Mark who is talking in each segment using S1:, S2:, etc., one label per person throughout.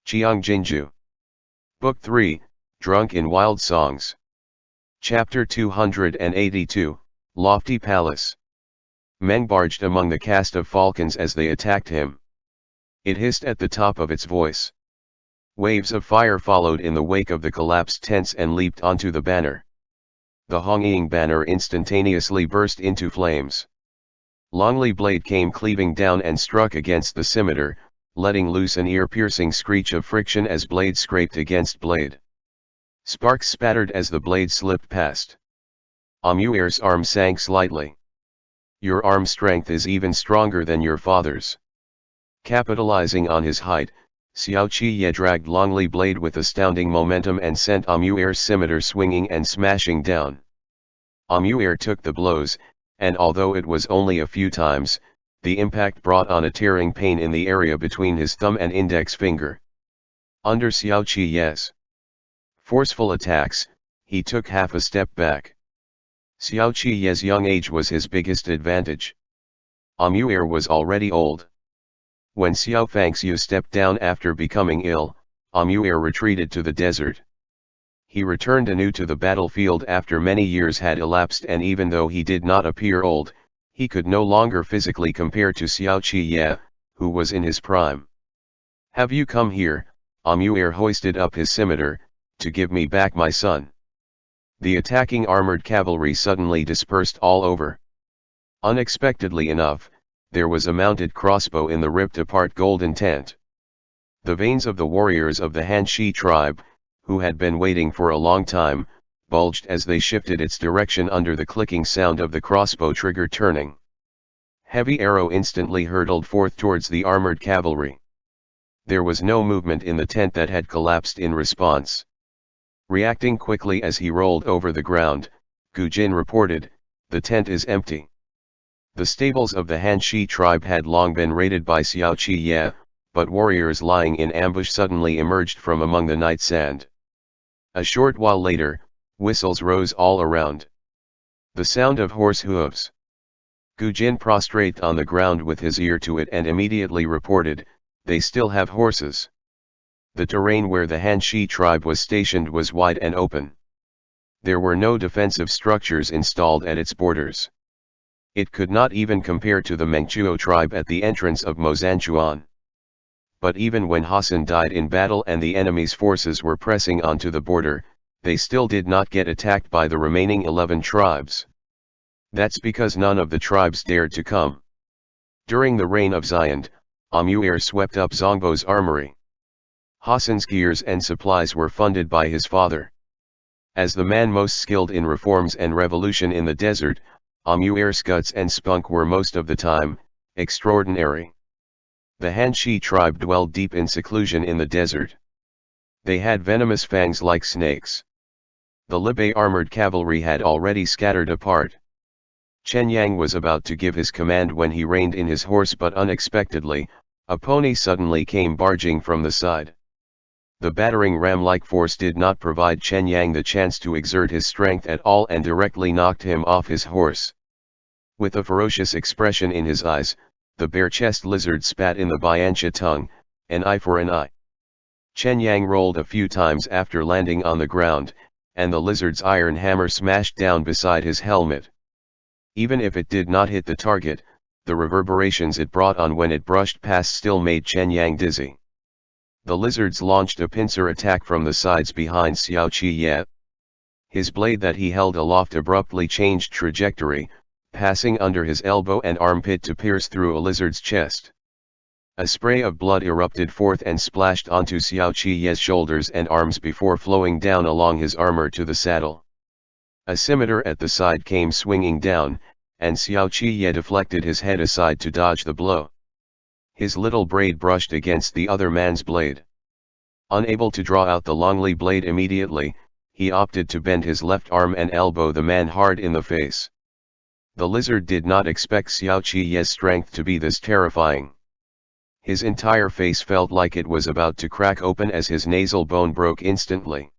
S1: Qiang Jin Jiu. Book 3, Drunk in Wild Songs. Chapter 282, Lofty Palace. Meng barged among the cast of falcons as they attacked him. It hissed at the top of its voice. Waves of fire followed in the wake of the collapsed tents and leaped onto the banner. The Hongying banner instantaneously burst into flames. Longly blade came cleaving down and struck against the scimitar, letting loose an ear-piercing screech of friction as blade scraped against blade. Sparks spattered as the blade slipped past. Amuer's arm sank slightly. Your arm strength is even stronger than your father's. Capitalizing on his height, Xiao Qiye dragged Longly blade with astounding momentum and sent Amuer's scimitar swinging and smashing down. Amuer took the blows, and although it was only a few times, the impact brought on a tearing pain in the area between his thumb and index finger. Under Xiao Qiye's forceful attacks, he took half a step back. Xiao Qiye's young age was his biggest advantage. Amuer was already old. When Xiao Fangxiu stepped down after becoming ill, Amuer retreated to the desert. He returned anew to the battlefield after many years had elapsed, and even though he did not appear old, he could no longer physically compare to Xiao Qiye, who was in his prime. "Have you come here," Amuer hoisted up his scimitar, "to give me back my son?" The attacking armored cavalry suddenly dispersed all over. Unexpectedly enough, there was a mounted crossbow in the ripped-apart golden tent. The veins of the warriors of the Hanshi tribe, who had been waiting for a long time, bulged as they shifted its direction under the clicking sound of the crossbow trigger turning. Heavy arrow instantly hurtled forth towards the armored cavalry. There was no movement in the tent that had collapsed in response. Reacting quickly as he rolled over the ground, Gu Jin reported, "The tent is empty." The stables of the Hanshi tribe had long been raided by Xiao Qiye, but warriors lying in ambush suddenly emerged from among the night sand. A short while later, whistles rose all around. The sound of horse hooves. Gu Jin prostrate on the ground with his ear to it and immediately reported, "They still have horses." The terrain where the Hanshi tribe was stationed was wide and open. There were no defensive structures installed at its borders. It could not even compare to the Mengchuo tribe at the entrance of Mozanchuan. But even when Hassan died in battle and the enemy's forces were pressing onto the border, they still did not get attacked by the remaining 11 tribes. That's because none of the tribes dared to come. During the reign of Xiand, Amuer swept up Zongbo's armory. Hassan's gears and supplies were funded by his father. As the man most skilled in reforms and revolution in the desert, Amuer's guts and spunk were most of the time extraordinary. The Hanshi tribe dwelled deep in seclusion in the desert. They had venomous fangs like snakes. The Libe armored cavalry had already scattered apart. Chen Yang was about to give his command when he reined in his horse, but unexpectedly, a pony suddenly came barging from the side. The battering ram-like force did not provide Chen Yang the chance to exert his strength at all and directly knocked him off his horse. With a ferocious expression in his eyes, the bare-chest lizard spat in the Biancha tongue, "An eye for an eye." Chen Yang rolled a few times after landing on the ground, and the lizard's iron hammer smashed down beside his helmet. Even if it did not hit the target, the reverberations it brought on when it brushed past still made Chen Yang dizzy. The lizards launched a pincer attack from the sides behind Xiao Qiye. His blade that he held aloft abruptly changed trajectory, passing under his elbow and armpit to pierce through a lizard's chest. A spray of blood erupted forth and splashed onto Xiao Qiye's shoulders and arms before flowing down along his armor to the saddle. A scimitar at the side came swinging down, and Xiao Qiye deflected his head aside to dodge the blow. His little braid brushed against the other man's blade. Unable to draw out the Longly blade immediately, he opted to bend his left arm and elbow the man hard in the face. The lizard did not expect Xiao Qiye's strength to be this terrifying. His entire face felt like it was about to crack open as his nasal bone broke instantly.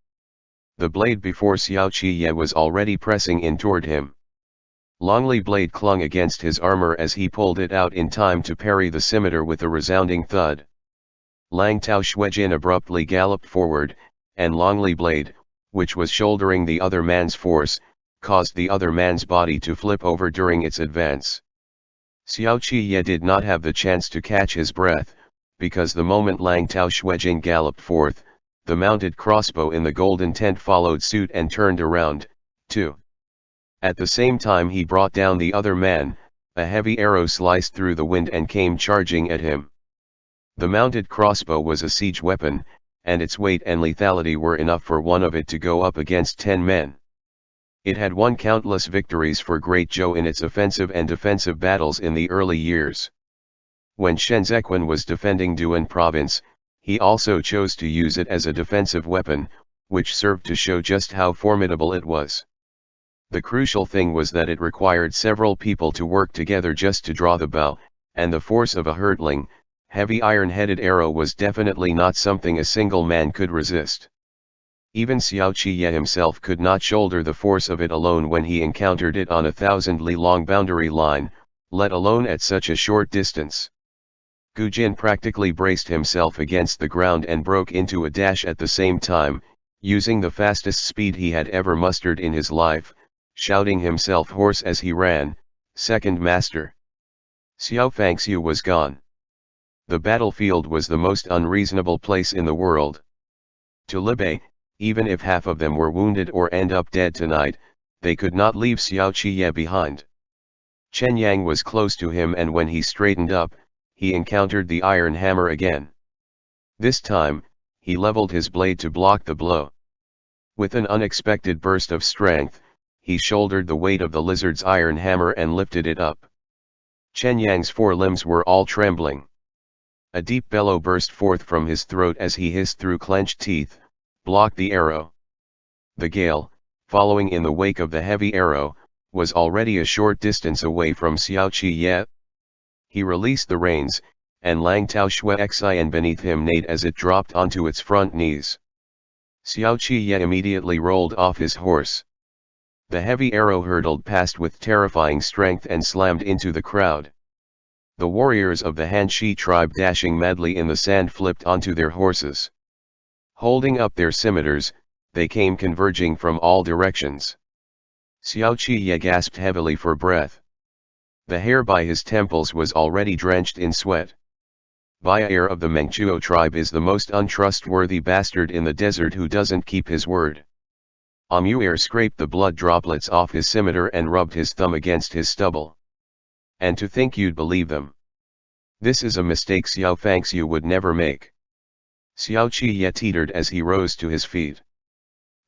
S1: The blade before Xiao Qiye was already pressing in toward him. Longly blade clung against his armor as he pulled it out in time to parry the scimitar with a resounding thud. Lang Tao Shuijin abruptly galloped forward, and Longli Blade, which was shouldering the other man's force, caused the other man's body to flip over during its advance. Xiao Qiye did not have the chance to catch his breath, because the moment Lang Tao Shuijin galloped forth, the mounted crossbow in the golden tent followed suit and turned around, too. At the same time he brought down the other man, a heavy arrow sliced through the wind and came charging at him. The mounted crossbow was a siege weapon, and its weight and lethality were enough for one of it to go up against 10 men. It had won countless victories for Great Zhou in its offensive and defensive battles in the early years. When Shenzhequan was defending Duan province, he also chose to use it as a defensive weapon, which served to show just how formidable it was. The crucial thing was that it required several people to work together just to draw the bow, and the force of a hurtling, heavy iron-headed arrow was definitely not something a single man could resist. Even Xiao Qiye himself could not shoulder the force of it alone when he encountered it on a 1,000-li-long boundary line, let alone at such a short distance. Gu Jin practically braced himself against the ground and broke into a dash at the same time, using the fastest speed he had ever mustered in his life, shouting himself hoarse as he ran, "Second master!" Xiao Fangxiu was gone. The battlefield was the most unreasonable place in the world. To Libe, even if half of them were wounded or end up dead tonight, they could not leave Xiao Qiye behind. Chen Yang was close to him, and when he straightened up, he encountered the iron hammer again. This time, he leveled his blade to block the blow. With an unexpected burst of strength, he shouldered the weight of the lizard's iron hammer and lifted it up. Chen Yang's 4 limbs were all trembling. A deep bellow burst forth from his throat as he hissed through clenched teeth, blocked the arrow. The gale, following in the wake of the heavy arrow, was already a short distance away from Xiao Qiye. He released the reins, and Lang Tao Shuixian beneath him neighed as it dropped onto its front knees. Xiao Qiye immediately rolled off his horse. The heavy arrow hurtled past with terrifying strength and slammed into the crowd. The warriors of the Hanshi tribe, dashing madly in the sand, flipped onto their horses. Holding up their scimitars, they came converging from all directions. Xiao Qiye gasped heavily for breath. The hair by his temples was already drenched in sweat. Bai'er of the Mengchuo tribe is the most untrustworthy bastard in the desert who doesn't keep his word. Amu'er scraped the blood droplets off his scimitar and rubbed his thumb against his stubble. And to think you'd believe them. This is a mistake Xiao Fangxiu would never make. Xiao Qiye teetered as he rose to his feet.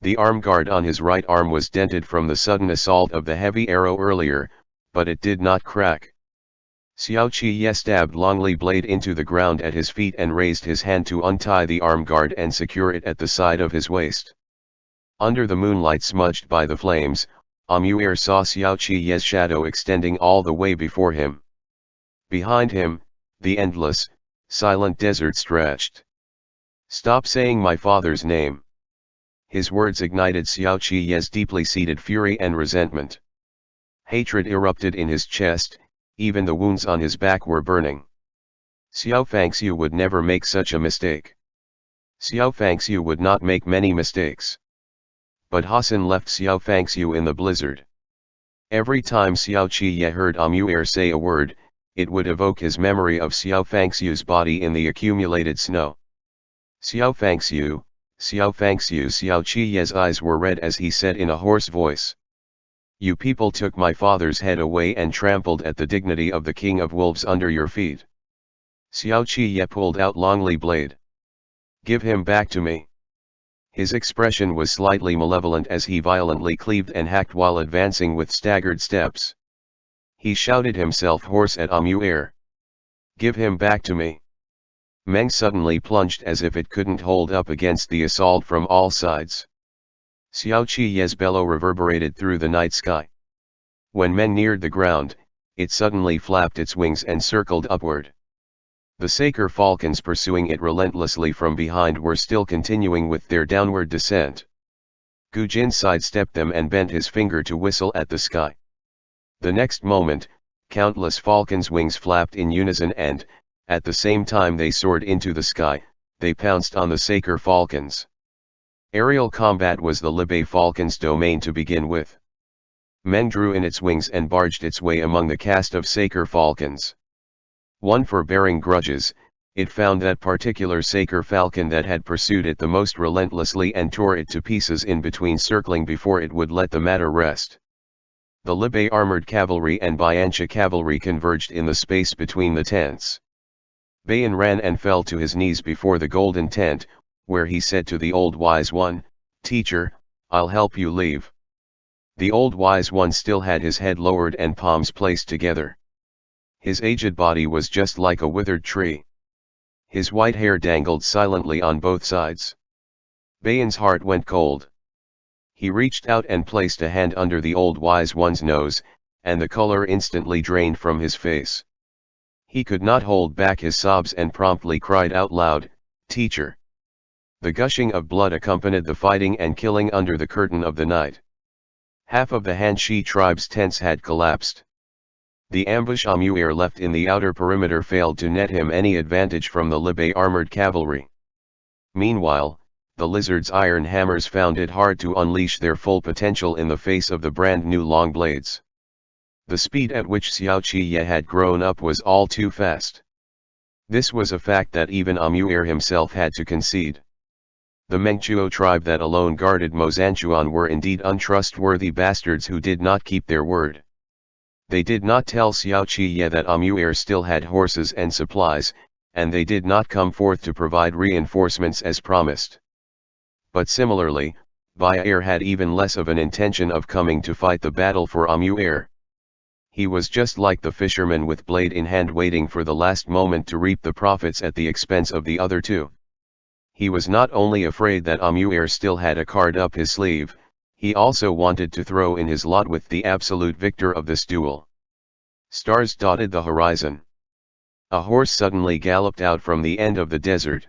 S1: The arm guard on his right arm was dented from the sudden assault of the heavy arrow earlier, but it did not crack. Xiao Qiye stabbed Longli Blade into the ground at his feet and raised his hand to untie the arm guard and secure it at the side of his waist. Under the moonlight smudged by the flames, Amu'er saw Xiao Qiye's shadow extending all the way before him. Behind him, the endless, silent desert stretched. "Stop saying my father's name." His words ignited Xiao Qiye's deeply seated fury and resentment. Hatred erupted in his chest, even the wounds on his back were burning. Xiao Fangxiu would never make such a mistake. Xiao Fangxiu would not make many mistakes. But Hassan left Xiao Fangxiu in the blizzard. Every time Xiao Qiye heard Amu'er say a word, it would evoke his memory of Xiao Fangxiu's body in the accumulated snow. "Xiao Fangxiu, Xiao Fangxiu." Xiao Qiye's eyes were red as he said in a hoarse voice. "You people took my father's head away and trampled at the dignity of the king of wolves under your feet." Xiao Qiye pulled out Longli Blade. "Give him back to me." His expression was slightly malevolent as he violently cleaved and hacked while advancing with staggered steps. He shouted himself hoarse at Amu'er. "Give him back to me." Meng suddenly plunged as if it couldn't hold up against the assault from all sides. Xiao Qiye's bellow reverberated through the night sky. When Meng neared the ground, it suddenly flapped its wings and circled upward. The Saker falcons pursuing it relentlessly from behind were still continuing with their downward descent. Gu Jin sidestepped them and bent his finger to whistle at the sky. The next moment, countless falcons' wings flapped in unison and, at the same time they soared into the sky, they pounced on the Saker falcons. Aerial combat was the Libe falcon's domain to begin with. Meng drew in its wings and barged its way among the cast of Saker falcons. One for bearing grudges, it found that particular Saker falcon that had pursued it the most relentlessly and tore it to pieces in between, circling before it would let the matter rest. The Libe armored cavalry and Bianchi cavalry converged in the space between the tents. Bayan ran and fell to his knees before the golden tent, where he said to the old wise one, "Teacher, I'll help you leave." The old wise one still had his head lowered and palms placed together. His aged body was just like a withered tree. His white hair dangled silently on both sides. Bayan's heart went cold. He reached out and placed a hand under the old wise one's nose, and the color instantly drained from his face. He could not hold back his sobs and promptly cried out loud, "Teacher!" The gushing of blood accompanied the fighting and killing under the curtain of the night. Half of the Hanshi tribe's tents had collapsed. The ambush Amuir left in the outer perimeter failed to net him any advantage from the Libe armored cavalry. Meanwhile, the lizard's iron hammers found it hard to unleash their full potential in the face of the brand new long blades. The speed at which Xiao Qiye had grown up was all too fast. This was a fact that even Amuir himself had to concede. The Mengchuo tribe that alone guarded Mozanchuan were indeed untrustworthy bastards who did not keep their word. They did not tell Xiao Qiye that Amuir still had horses and supplies, and they did not come forth to provide reinforcements as promised. But similarly, Bayer had even less of an intention of coming to fight the battle for Amuir. He was just like the fisherman with blade in hand waiting for the last moment to reap the profits at the expense of the other two. He was not only afraid that Amuir still had a card up his sleeve, he also wanted to throw in his lot with the absolute victor of this duel. Stars dotted the horizon. A horse suddenly galloped out from the end of the desert.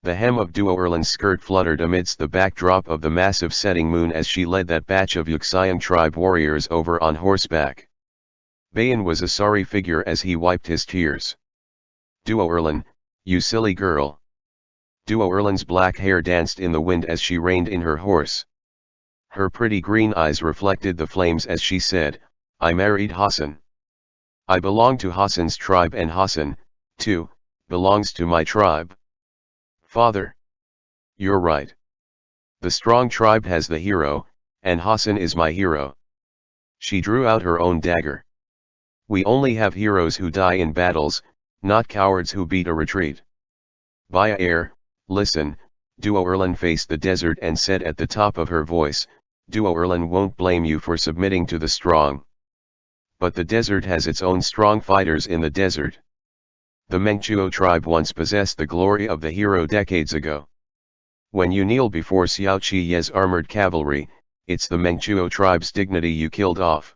S1: The hem of Duo Erlin's skirt fluttered amidst the backdrop of the massive setting moon as she led that batch of Qiang tribe warriors over on horseback. Bayan was a sorry figure as he wiped his tears. "Duo Erlin, you silly girl." Duo Erlin's black hair danced in the wind as she reined in her horse. Her pretty green eyes reflected the flames as she said, "I married Hassan. I belong to Hassan's tribe and Hassan, too, belongs to my tribe." "Father. You're right. The strong tribe has the hero, and Hassan is my hero." She drew out her own dagger. "We only have heroes who die in battles, not cowards who beat a retreat." "Bayer, listen," Duo Erlin faced the desert and said at the top of her voice, "Duo Erlin won't blame you for submitting to the strong. But the desert has its own strong fighters in the desert. The Mengchuo tribe once possessed the glory of the hero decades ago. When you kneel before Xiao Qiye's armored cavalry, it's the Mengchuo tribe's dignity you killed off."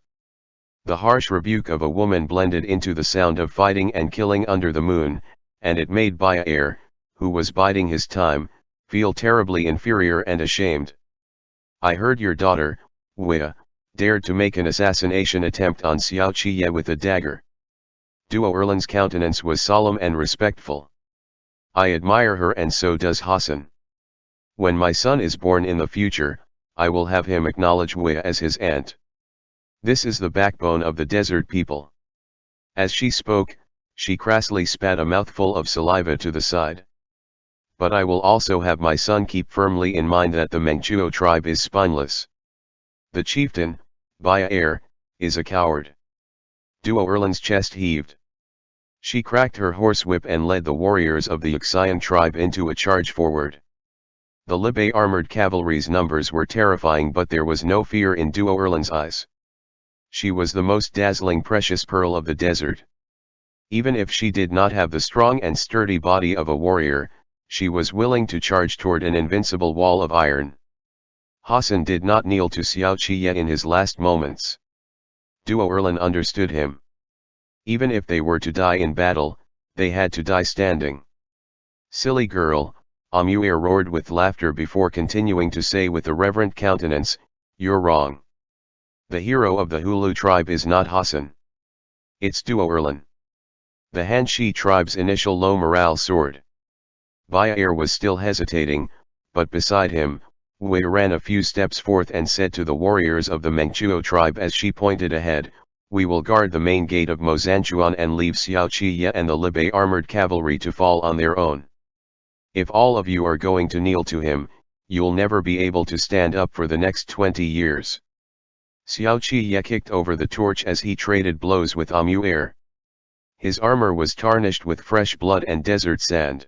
S1: The harsh rebuke of a woman blended into the sound of fighting and killing under the moon, and it made Bayer, who was biding his time, feel terribly inferior and ashamed. "I heard your daughter, Wea, dared to make an assassination attempt on Xiao Qiye with a dagger." Duo Erlin's countenance was solemn and respectful. "I admire her, and so does Hassan. When my son is born in the future, I will have him acknowledge Wea as his aunt. This is the backbone of the desert people." As she spoke, she crassly spat a mouthful of saliva to the side. "But I will also have my son keep firmly in mind that the Mengchuo tribe is spineless. The chieftain, Bayer, is a coward." Duo Erlin's chest heaved. She cracked her horsewhip and led the warriors of the Qiang tribe into a charge forward. The Libe armored cavalry's numbers were terrifying, but there was no fear in Duo Erlin's eyes. She was the most dazzling precious pearl of the desert. Even if she did not have the strong and sturdy body of a warrior, she was willing to charge toward an invincible wall of iron. Hassan did not kneel to Xiao Qiye in his last moments. Duo Erlin understood him. Even if they were to die in battle, they had to die standing. "Silly girl," Amuir roared with laughter before continuing to say with a reverent countenance, "You're wrong. The hero of the Hulu tribe is not Hassan. It's Duo Erlin." The Hanshi tribe's initial low morale soared. Bayer was still hesitating, but beside him, Wei ran a few steps forth and said to the warriors of the Mengchuo tribe as she pointed ahead, "We will guard the main gate of Mozanchuan and leave Xiao Qi and the Libei armored cavalry to fall on their own. If all of you are going to kneel to him, you'll never be able to stand up for the next 20 years. Xiao Qi kicked over the torch as he traded blows with Amuer. His armor was tarnished with fresh blood and desert sand.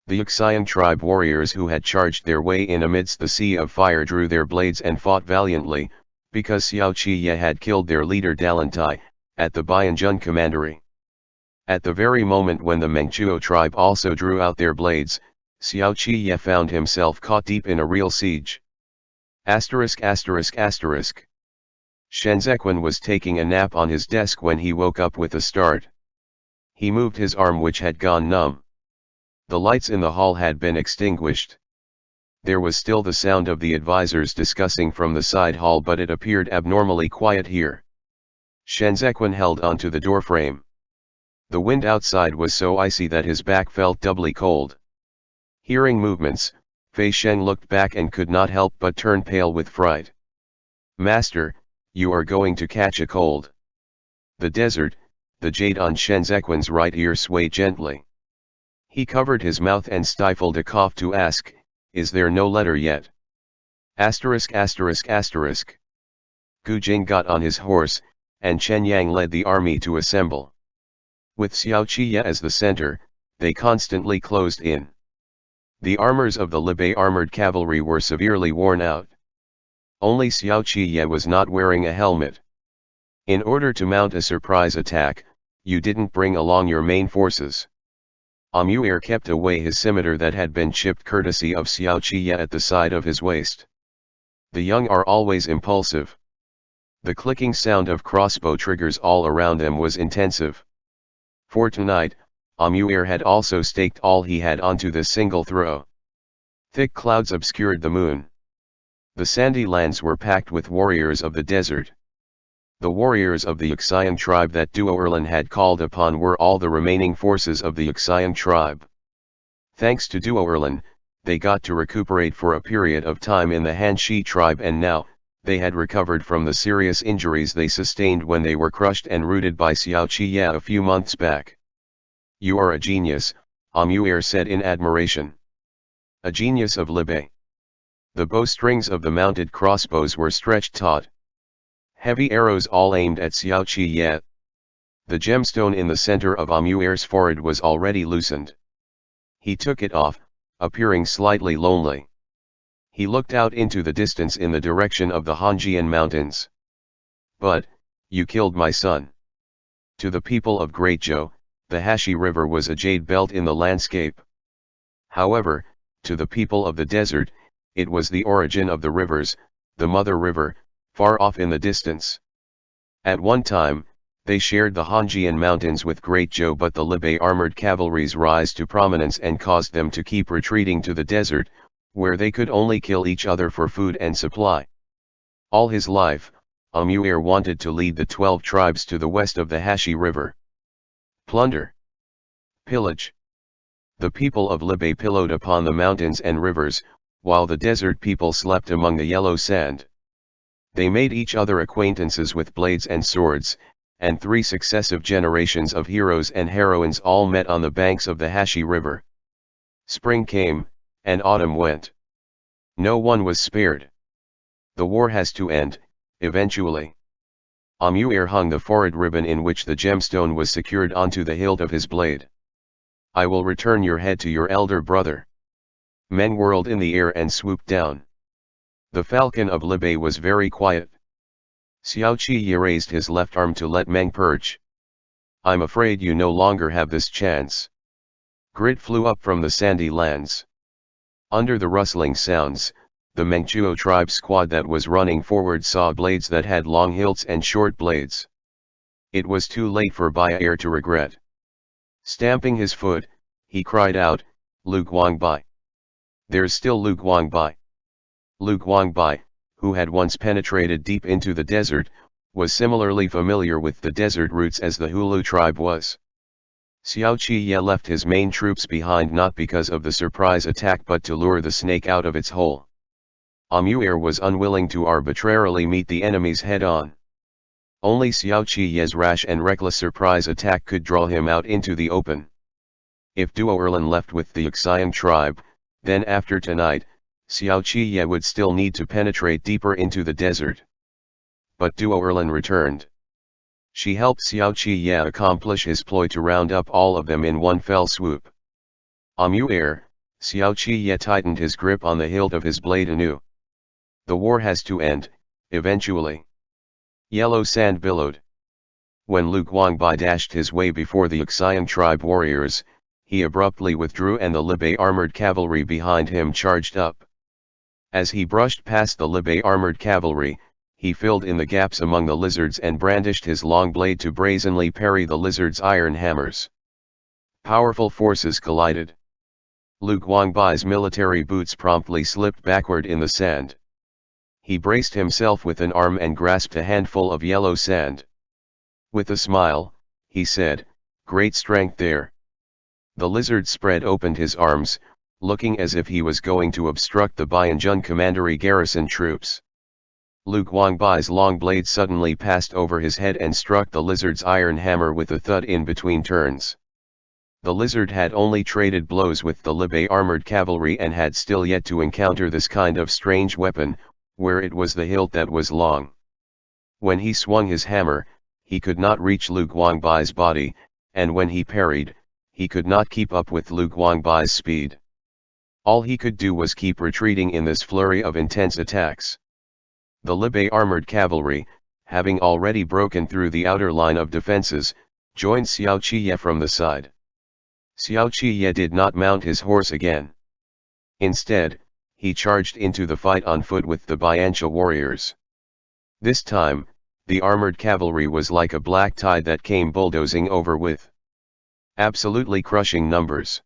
S1: The Qiang tribe warriors who had charged their way in amidst the sea of fire drew their blades and fought valiantly, because Xiao Qi had killed their leader Dalantai, at the Bianjun commandery. At the very moment when the Mengchuo tribe also drew out their blades, Xiao Qi found himself caught deep in a real siege. Shenzequan was taking a nap on his desk when he woke up with a start. He moved his arm which had gone numb. The lights in the hall had been extinguished. There was still the sound of the advisors discussing from the side hall, but it appeared abnormally quiet here. Shenzequan held onto the doorframe. The wind outside was so icy that his back felt doubly cold. Hearing movements, Fei Sheng looked back and could not help but turn pale with fright. "Master, you are going to catch a cold." The jade on Shenzequan's right ear swayed gently. He covered his mouth and stifled a cough to ask, "Is there no letter yet?" Gu Jing got on his horse, and Chen Yang led the army to assemble. With Xiao Qi as the center, they constantly closed in. The armors of the Libei armored cavalry were severely worn out. Only Xiao Qi was not wearing a helmet. "In order to mount a surprise attack, you didn't bring along your main forces." Amuer kept away his scimitar that had been chipped courtesy of Xiao Qi at the side of his waist. The young are always impulsive. The clicking sound of crossbow triggers all around them was intensive. For tonight, Amuer had also staked all he had onto this single throw. Thick clouds obscured the moon. The sandy lands were packed with warriors of the desert. The warriors of the Qiang tribe that Duo Erlin had called upon were all the remaining forces of the Qiang tribe. Thanks to Duo Erlin, they got to recuperate for a period of time in the Hanshi tribe, and now, they had recovered from the serious injuries they sustained when they were crushed and routed by Xiao Qi a few months back. "You are a genius," Amuer said in admiration. "A genius of Libei." The bowstrings of the mounted crossbows were stretched taut. Heavy arrows all aimed at Xiao Qi. The gemstone in the center of Amuer's forehead was already loosened. He took it off, appearing slightly lonely. He looked out into the distance in the direction of the Hanjian mountains. "But, you killed my son." To the people of Great Zhou, the Hashi River was a jade belt in the landscape. However, to the people of the desert, it was the origin of the rivers, the mother river, far off in the distance. At one time, they shared the Hanjian mountains with Great Zhou, but the Libei armored cavalry's rise to prominence and caused them to keep retreating to the desert, where they could only kill each other for food and supply. All his life, Amuer wanted to lead the 12 tribes to the west of the Hashi River. Plunder. Pillage. The people of Libei pillowed upon the mountains and rivers, while the desert people slept among the yellow sand. They made each other acquaintances with blades and swords, and 3 successive generations of heroes and heroines all met on the banks of the Hashi River. Spring came, and autumn went. No one was spared. The war has to end, eventually. Amuer hung the forehead ribbon in which the gemstone was secured onto the hilt of his blade. "I will return your head to your elder brother." Men whirled in the air and swooped down. The falcon of Libei was very quiet. Xiao Qi raised his left arm to let Meng perch. "I'm afraid you no longer have this chance." Grit flew up from the sandy lands. Under the rustling sounds, the Mengchuo tribe squad that was running forward saw blades that had long hilts and short blades. It was too late for Bayer to regret. Stamping his foot, he cried out, "Lu Guangbai! There's still Lu Guangbai!" Lu Guangbai, who had once penetrated deep into the desert, was similarly familiar with the desert routes as the Hulu tribe was. Xiao Qiye left his main troops behind not because of the surprise attack but to lure the snake out of its hole. Amuer was unwilling to arbitrarily meet the enemies head-on. Only Xiao Qiye's rash and reckless surprise attack could draw him out into the open. If Duo Erlin left with the Qiang tribe, then after tonight, Xiao Qiye would still need to penetrate deeper into the desert. But Duo Erlin returned. She helped Xiao Qiye accomplish his ploy to round up all of them in one fell swoop. Amuer, Xiao Qiye tightened his grip on the hilt of his blade anew. The war has to end, eventually. Yellow Sand billowed. When Lu Guangbai dashed his way before the Qiang tribe warriors, he abruptly withdrew and the Libai armored cavalry behind him charged up. As he brushed past the Libai armored cavalry, he filled in the gaps among the lizards and brandished his long blade to brazenly parry the lizards' iron hammers. Powerful forces collided. Lu Guangbai's military boots promptly slipped backward in the sand. He braced himself with an arm and grasped a handful of yellow sand. With a smile, he said, "Great strength there." The lizard spread opened his arms, looking as if he was going to obstruct the Bianjun commandery garrison troops. Lu Guangbai's long blade suddenly passed over his head and struck the lizard's iron hammer with a thud in between turns. The lizard had only traded blows with the Libai armored cavalry and had still yet to encounter this kind of strange weapon, where it was the hilt that was long. When he swung his hammer, he could not reach Lu Guangbai's body, and when he parried, he could not keep up with Lu Guangbai's speed. All he could do was keep retreating in this flurry of intense attacks. The Libai armored cavalry, having already broken through the outer line of defenses, joined Xiao Qiye from the side. Xiao Qiye did not mount his horse again. Instead, he charged into the fight on foot with the Biancha warriors. This time, the armored cavalry was like a black tide that came bulldozing over with absolutely crushing numbers.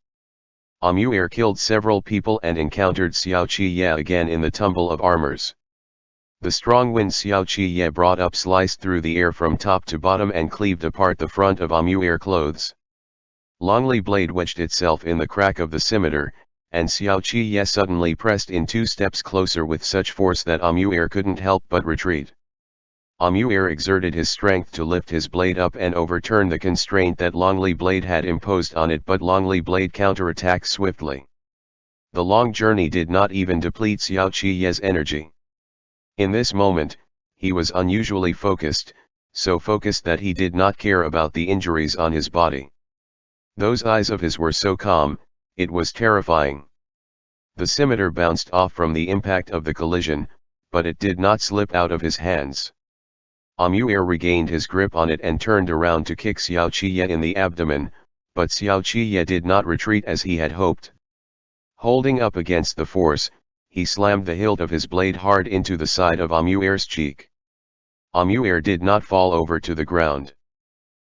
S1: Amuer killed several people and encountered Xiao Qiye again in the tumble of armors. The strong wind Xiao Qiye brought up sliced through the air from top to bottom and cleaved apart the front of Amuer clothes. Longly blade wedged itself in the crack of the scimitar, and Xiao Qiye suddenly pressed in 2 steps closer with such force that Amuer couldn't help but retreat. Amuer exerted his strength to lift his blade up and overturn the constraint that Longly blade had imposed on it, but Longly blade counterattacked swiftly. The long journey did not even deplete Xiao Qiye's energy. In this moment, he was unusually focused, so focused that he did not care about the injuries on his body. Those eyes of his were so calm, it was terrifying. The scimitar bounced off from the impact of the collision, but it did not slip out of his hands. Amuer regained his grip on it and turned around to kick Xiao Qiye in the abdomen, but Xiao Qiye did not retreat as he had hoped. Holding up against the force, he slammed the hilt of his blade hard into the side of Amuer's cheek. Amuer did not fall over to the ground.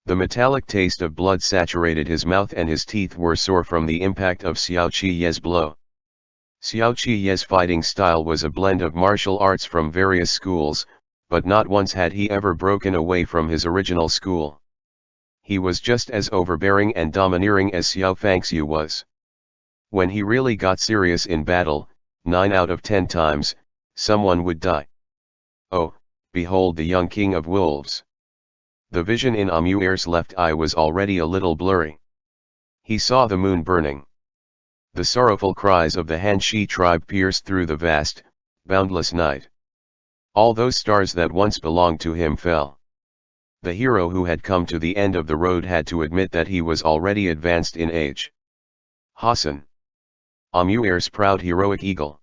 S1: The metallic taste of blood saturated his mouth and his teeth were sore from the impact of Xiao Qiye's blow. Xiao Qiye's fighting style was a blend of martial arts from various schools, but not once had he ever broken away from his original school. He was just as overbearing and domineering as Xiao Fangxiu was. When he really got serious in battle, 9 out of 10 times, someone would die. Oh, behold the young king of wolves. The vision in Amuer's left eye was already a little blurry. He saw the moon burning. The sorrowful cries of the Hanshi tribe pierced through the vast, boundless night. All those stars that once belonged to him fell. The hero who had come to the end of the road had to admit that he was already advanced in age. Hassan. Amuer's proud heroic eagle.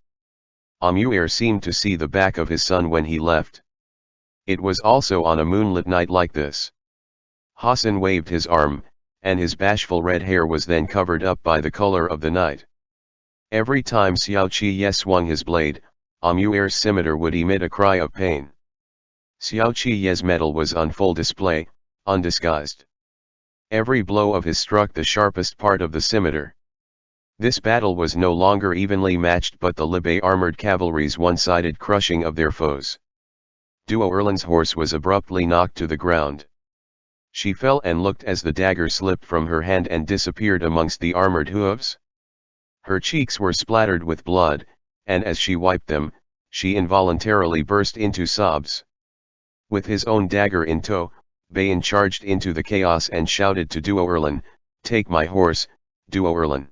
S1: Amuer seemed to see the back of his son when he left. It was also on a moonlit night like this. Hassan waved his arm, and his bashful red hair was then covered up by the color of the night. Every time Xiao Qiye swung his blade, Amuer's scimitar would emit a cry of pain. Xiao Qiye's metal was on full display, undisguised. Every blow of his struck the sharpest part of the scimitar. This battle was no longer evenly matched but the Libai armored cavalry's one-sided crushing of their foes. Duo Erlin's horse was abruptly knocked to the ground. She fell and looked as the dagger slipped from her hand and disappeared amongst the armored hooves. Her cheeks were splattered with blood, and as she wiped them, she involuntarily burst into sobs. With his own dagger in tow, Bayan charged into the chaos and shouted to Duo Erlin, "Take my horse, Duo Erlin.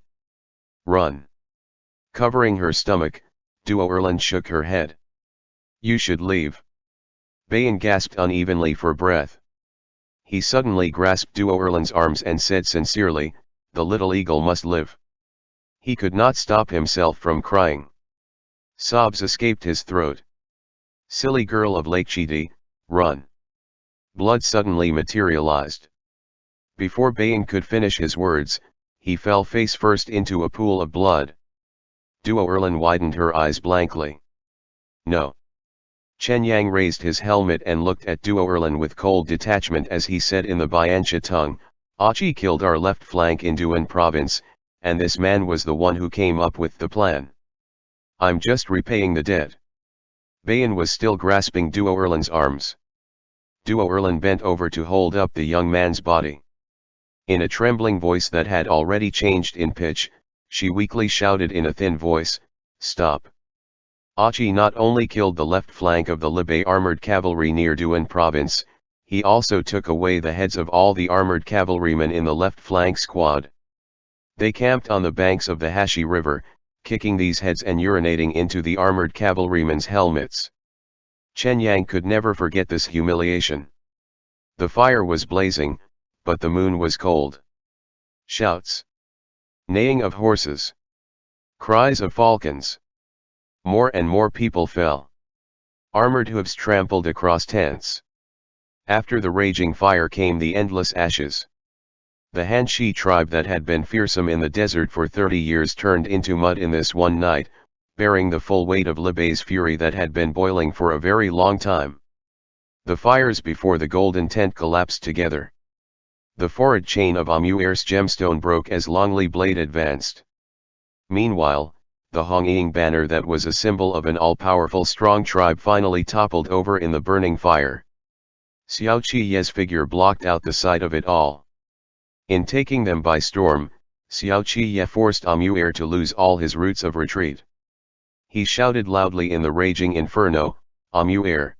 S1: Run." Covering her stomach, Duo Erlin shook her head. "You should leave." Bayan gasped unevenly for breath. He suddenly grasped Duo Erlin's arms and said sincerely, "The little eagle must live." He could not stop himself from crying. Sobs escaped his throat. "Silly girl of Lake Chidi, run." Blood suddenly materialized. Before Bayan could finish his words, he fell face first into a pool of blood. Duo Erlin widened her eyes blankly. "No." Chen Yang raised his helmet and looked at Duo Erlin with cold detachment as he said in the Biancha tongue, "Achi killed our left flank in Duan province, and this man was the one who came up with the plan. I'm just repaying the debt." Bayan was still grasping Duo Erlin's arms. Duo Erlin bent over to hold up the young man's body. In a trembling voice that had already changed in pitch, she weakly shouted in a thin voice, "Stop." Achi not only killed the left flank of the Libe armored cavalry near Duan province, he also took away the heads of all the armored cavalrymen in the left flank squad. They camped on the banks of the Hashi River, kicking these heads and urinating into the armored cavalrymen's helmets. Chen Yang could never forget this humiliation. The fire was blazing, but the moon was cold. Shouts. Neighing of horses. Cries of falcons. More and more people fell. Armored hooves trampled across tents. After the raging fire came the endless ashes. The Hanshi tribe that had been fearsome in the desert for 30 years turned into mud in this one night, bearing the full weight of Libe's fury that had been boiling for a very long time. The fires before the golden tent collapsed together. The forward chain of Amuer's gemstone broke as Longli blade advanced. Meanwhile, the Hongying banner that was a symbol of an all-powerful strong tribe finally toppled over in the burning fire. Xiao Qiye's figure blocked out the sight of it all. In taking them by storm, Xiao Qiye forced Amuer to lose all his routes of retreat. He shouted loudly in the raging inferno, "Amuer!"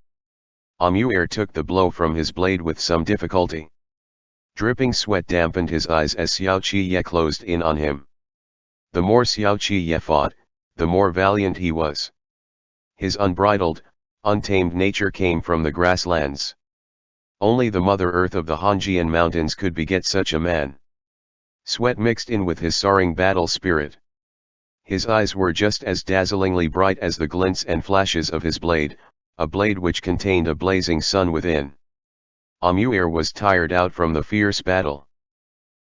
S1: Amuer took the blow from his blade with some difficulty. Dripping sweat dampened his eyes as Xiao Qiye closed in on him. The more Xiao Qiye fought, the more valiant he was. His unbridled, untamed nature came from the grasslands. Only the Mother Earth of the Hanjian Mountains could beget such a man. Sweat mixed in with his soaring battle spirit. His eyes were just as dazzlingly bright as the glints and flashes of his blade, a blade which contained a blazing sun within. Amuer was tired out from the fierce battle.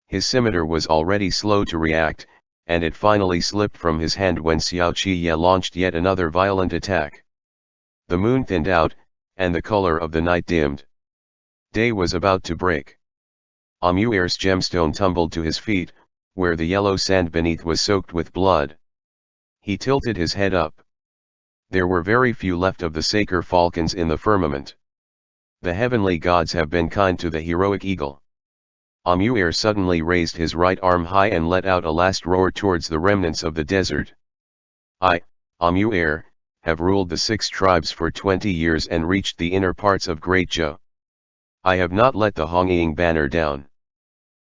S1: His scimitar was already slow to react, and it finally slipped from his hand when Xiao Qiye launched yet another violent attack. The moon thinned out, and the color of the night dimmed. Day was about to break. Amuer's gemstone tumbled to his feet, where the yellow sand beneath was soaked with blood. He tilted his head up. There were very few left of the Saker falcons in the firmament. The heavenly gods have been kind to the heroic eagle. Amuer suddenly raised his right arm high and let out a last roar towards the remnants of the desert. "I, Amuer, have ruled the 6 tribes for 20 years and reached the inner parts of Great Zhou. I have not let the Hongying banner down.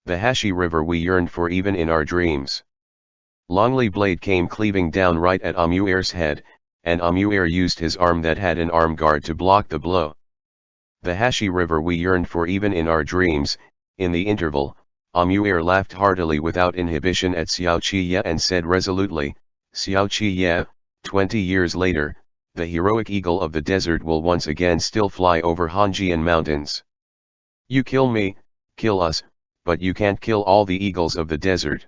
S1: The Hashi River we yearned for even in our dreams." Longli blade came cleaving down right at Amuer's head, and Amuer used his arm that had an arm guard to block the blow. The Hashi River we yearned for even in our dreams. In the interval, Amuer laughed heartily without inhibition at Xiao Qiye and said resolutely, "Xiao Qiye, 20 years later, the heroic eagle of the desert will once again still fly over Hanjian mountains. You kill me, kill us, but you can't kill all the eagles of the desert."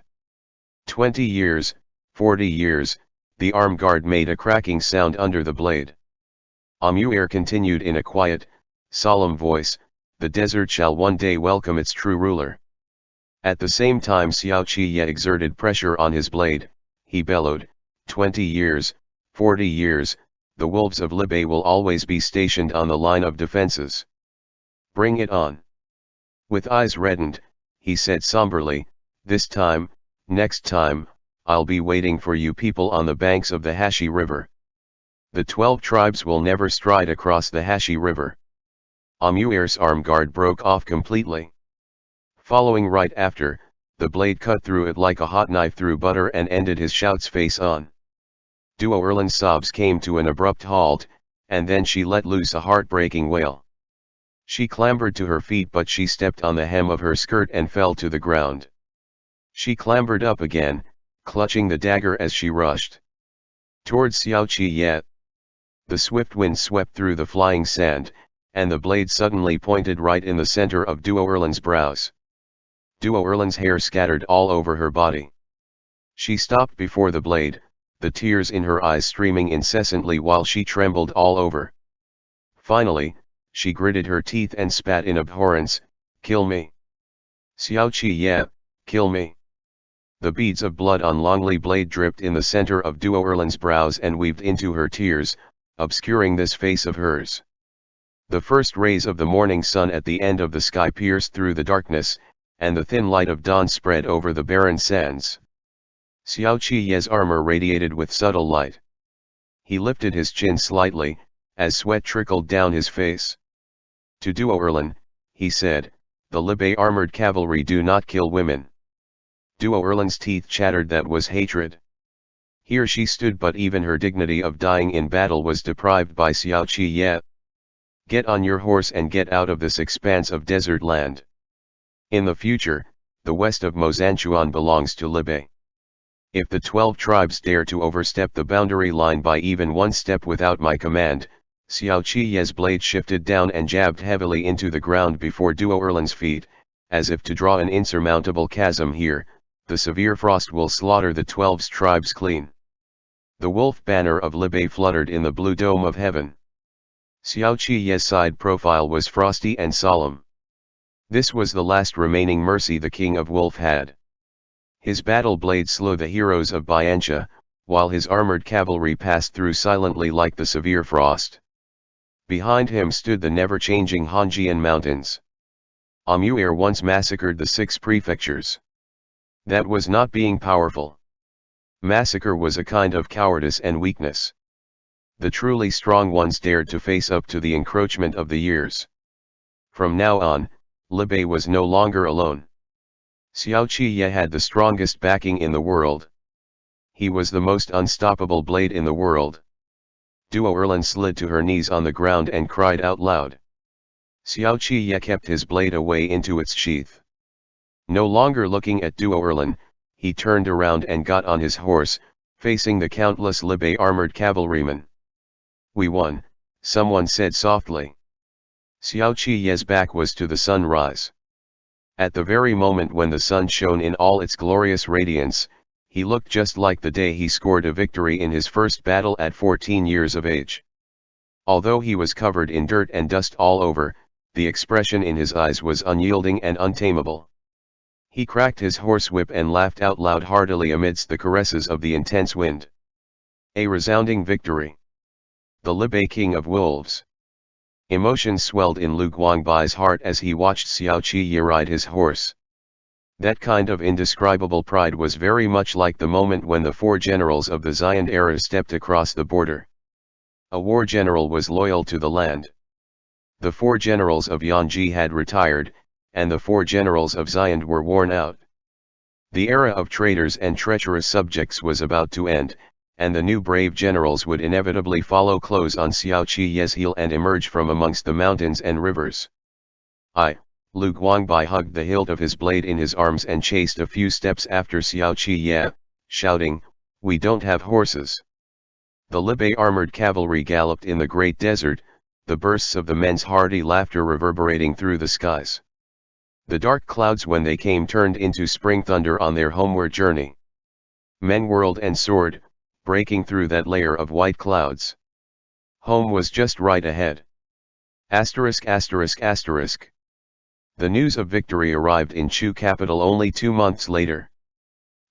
S1: 20 years, 40 years, the arm guard made a cracking sound under the blade. Amuer continued in a quiet, solemn voice, "The desert shall one day welcome its true ruler." At the same time Xiao Qiye exerted pressure on his blade. He bellowed, 20 years, 40 years, the wolves of Libe will always be stationed on the line of defenses. Bring it on." With eyes reddened, he said somberly, "This time, next time, I'll be waiting for you people on the banks of the Hashi River. The 12 tribes will never stride across the Hashi River." Amuir's arm guard broke off completely. Following right after, the blade cut through it like a hot knife through butter and ended his shouts face on. Duo Erlin's sobs came to an abrupt halt, and then she let loose a heartbreaking wail. She clambered to her feet, but she stepped on the hem of her skirt and fell to the ground. She clambered up again, clutching the dagger as she rushed towards Xiao Qi. The swift wind swept through the flying sand, and the blade suddenly pointed right in the center of Duo Erlin's brows. Duo Erlin's hair scattered all over her body. She stopped before the blade, the tears in her eyes streaming incessantly while she trembled all over. Finally, she gritted her teeth and spat in abhorrence, "Kill me. Xiao Qi, kill me." The beads of blood on Longli blade dripped in the center of Duo Erlin's brows and weaved into her tears, obscuring this face of hers. The first rays of the morning sun at the end of the sky pierced through the darkness, and the thin light of dawn spread over the barren sands. Xiao Qi's armor radiated with subtle light. He lifted his chin slightly, as sweat trickled down his face. To Duo Erlin, he said, "The Libe armored cavalry do not kill women." Duo Erlin's teeth chattered. That was hatred. Here she stood, but even her dignity of dying in battle was deprived by Xiao Qi. "Get on your horse and get out of this expanse of desert land. In the future, the west of Mozanchuan belongs to Libe. If the 12 tribes dare to overstep the boundary line by even one step without my command," Xiao Qi's blade shifted down and jabbed heavily into the ground before Duo Erlin's feet, as if to draw an insurmountable chasm here. "The severe frost will slaughter the 12 tribes clean." The wolf banner of Libe fluttered in the blue dome of heaven. Xiao Qi's side profile was frosty and solemn. This was the last remaining mercy the king of wolf had. His battle blade slew the heroes of Biancha, while his armored cavalry passed through silently like the severe frost. Behind him stood the never-changing Hanjian Mountains. Amuir once massacred the 6 prefectures. That was not being powerful. Massacre was a kind of cowardice and weakness. The truly strong ones dared to face up to the encroachment of the years. From now on, Libe was no longer alone. Xiao Qi had the strongest backing in the world. He was the most unstoppable blade in the world. Duo Erlin slid to her knees on the ground and cried out loud. Xiao Qi kept his blade away into its sheath. No longer looking at Duo Erlin, he turned around and got on his horse, facing the countless Libe armored cavalrymen. "We won," someone said softly. Xiao Qi's back was to the sunrise. At the very moment when the sun shone in all its glorious radiance, he looked just like the day he scored a victory in his first battle at 14 years of age. Although he was covered in dirt and dust all over, the expression in his eyes was unyielding and untamable. He cracked his horsewhip and laughed out loud heartily amidst the caresses of the intense wind. A resounding victory. The Libe king of wolves. Emotion swelled in Lu Guangbai's heart as he watched Xiao Qi ride his horse. That kind of indescribable pride was very much like the moment when the 4 generals of the Xian era stepped across the border. A war general was loyal to the land. The 4 generals of Yanji had retired, and the 4 generals of Xian were worn out. The era of traitors and treacherous subjects was about to end, and the new brave generals would inevitably follow close on Xiao Qi's heel and emerge from amongst the mountains and rivers. Lu Guangbai hugged the hilt of his blade in his arms and chased a few steps after Xiao Qi, shouting, "We don't have horses." The Libe armored cavalry galloped in the great desert, the bursts of the men's hearty laughter reverberating through the skies. The dark clouds when they came turned into spring thunder on their homeward journey. Men whirled and soared, breaking through that layer of white clouds. Home was just right ahead. ******. The news of victory arrived in Chu capital only 2 months later.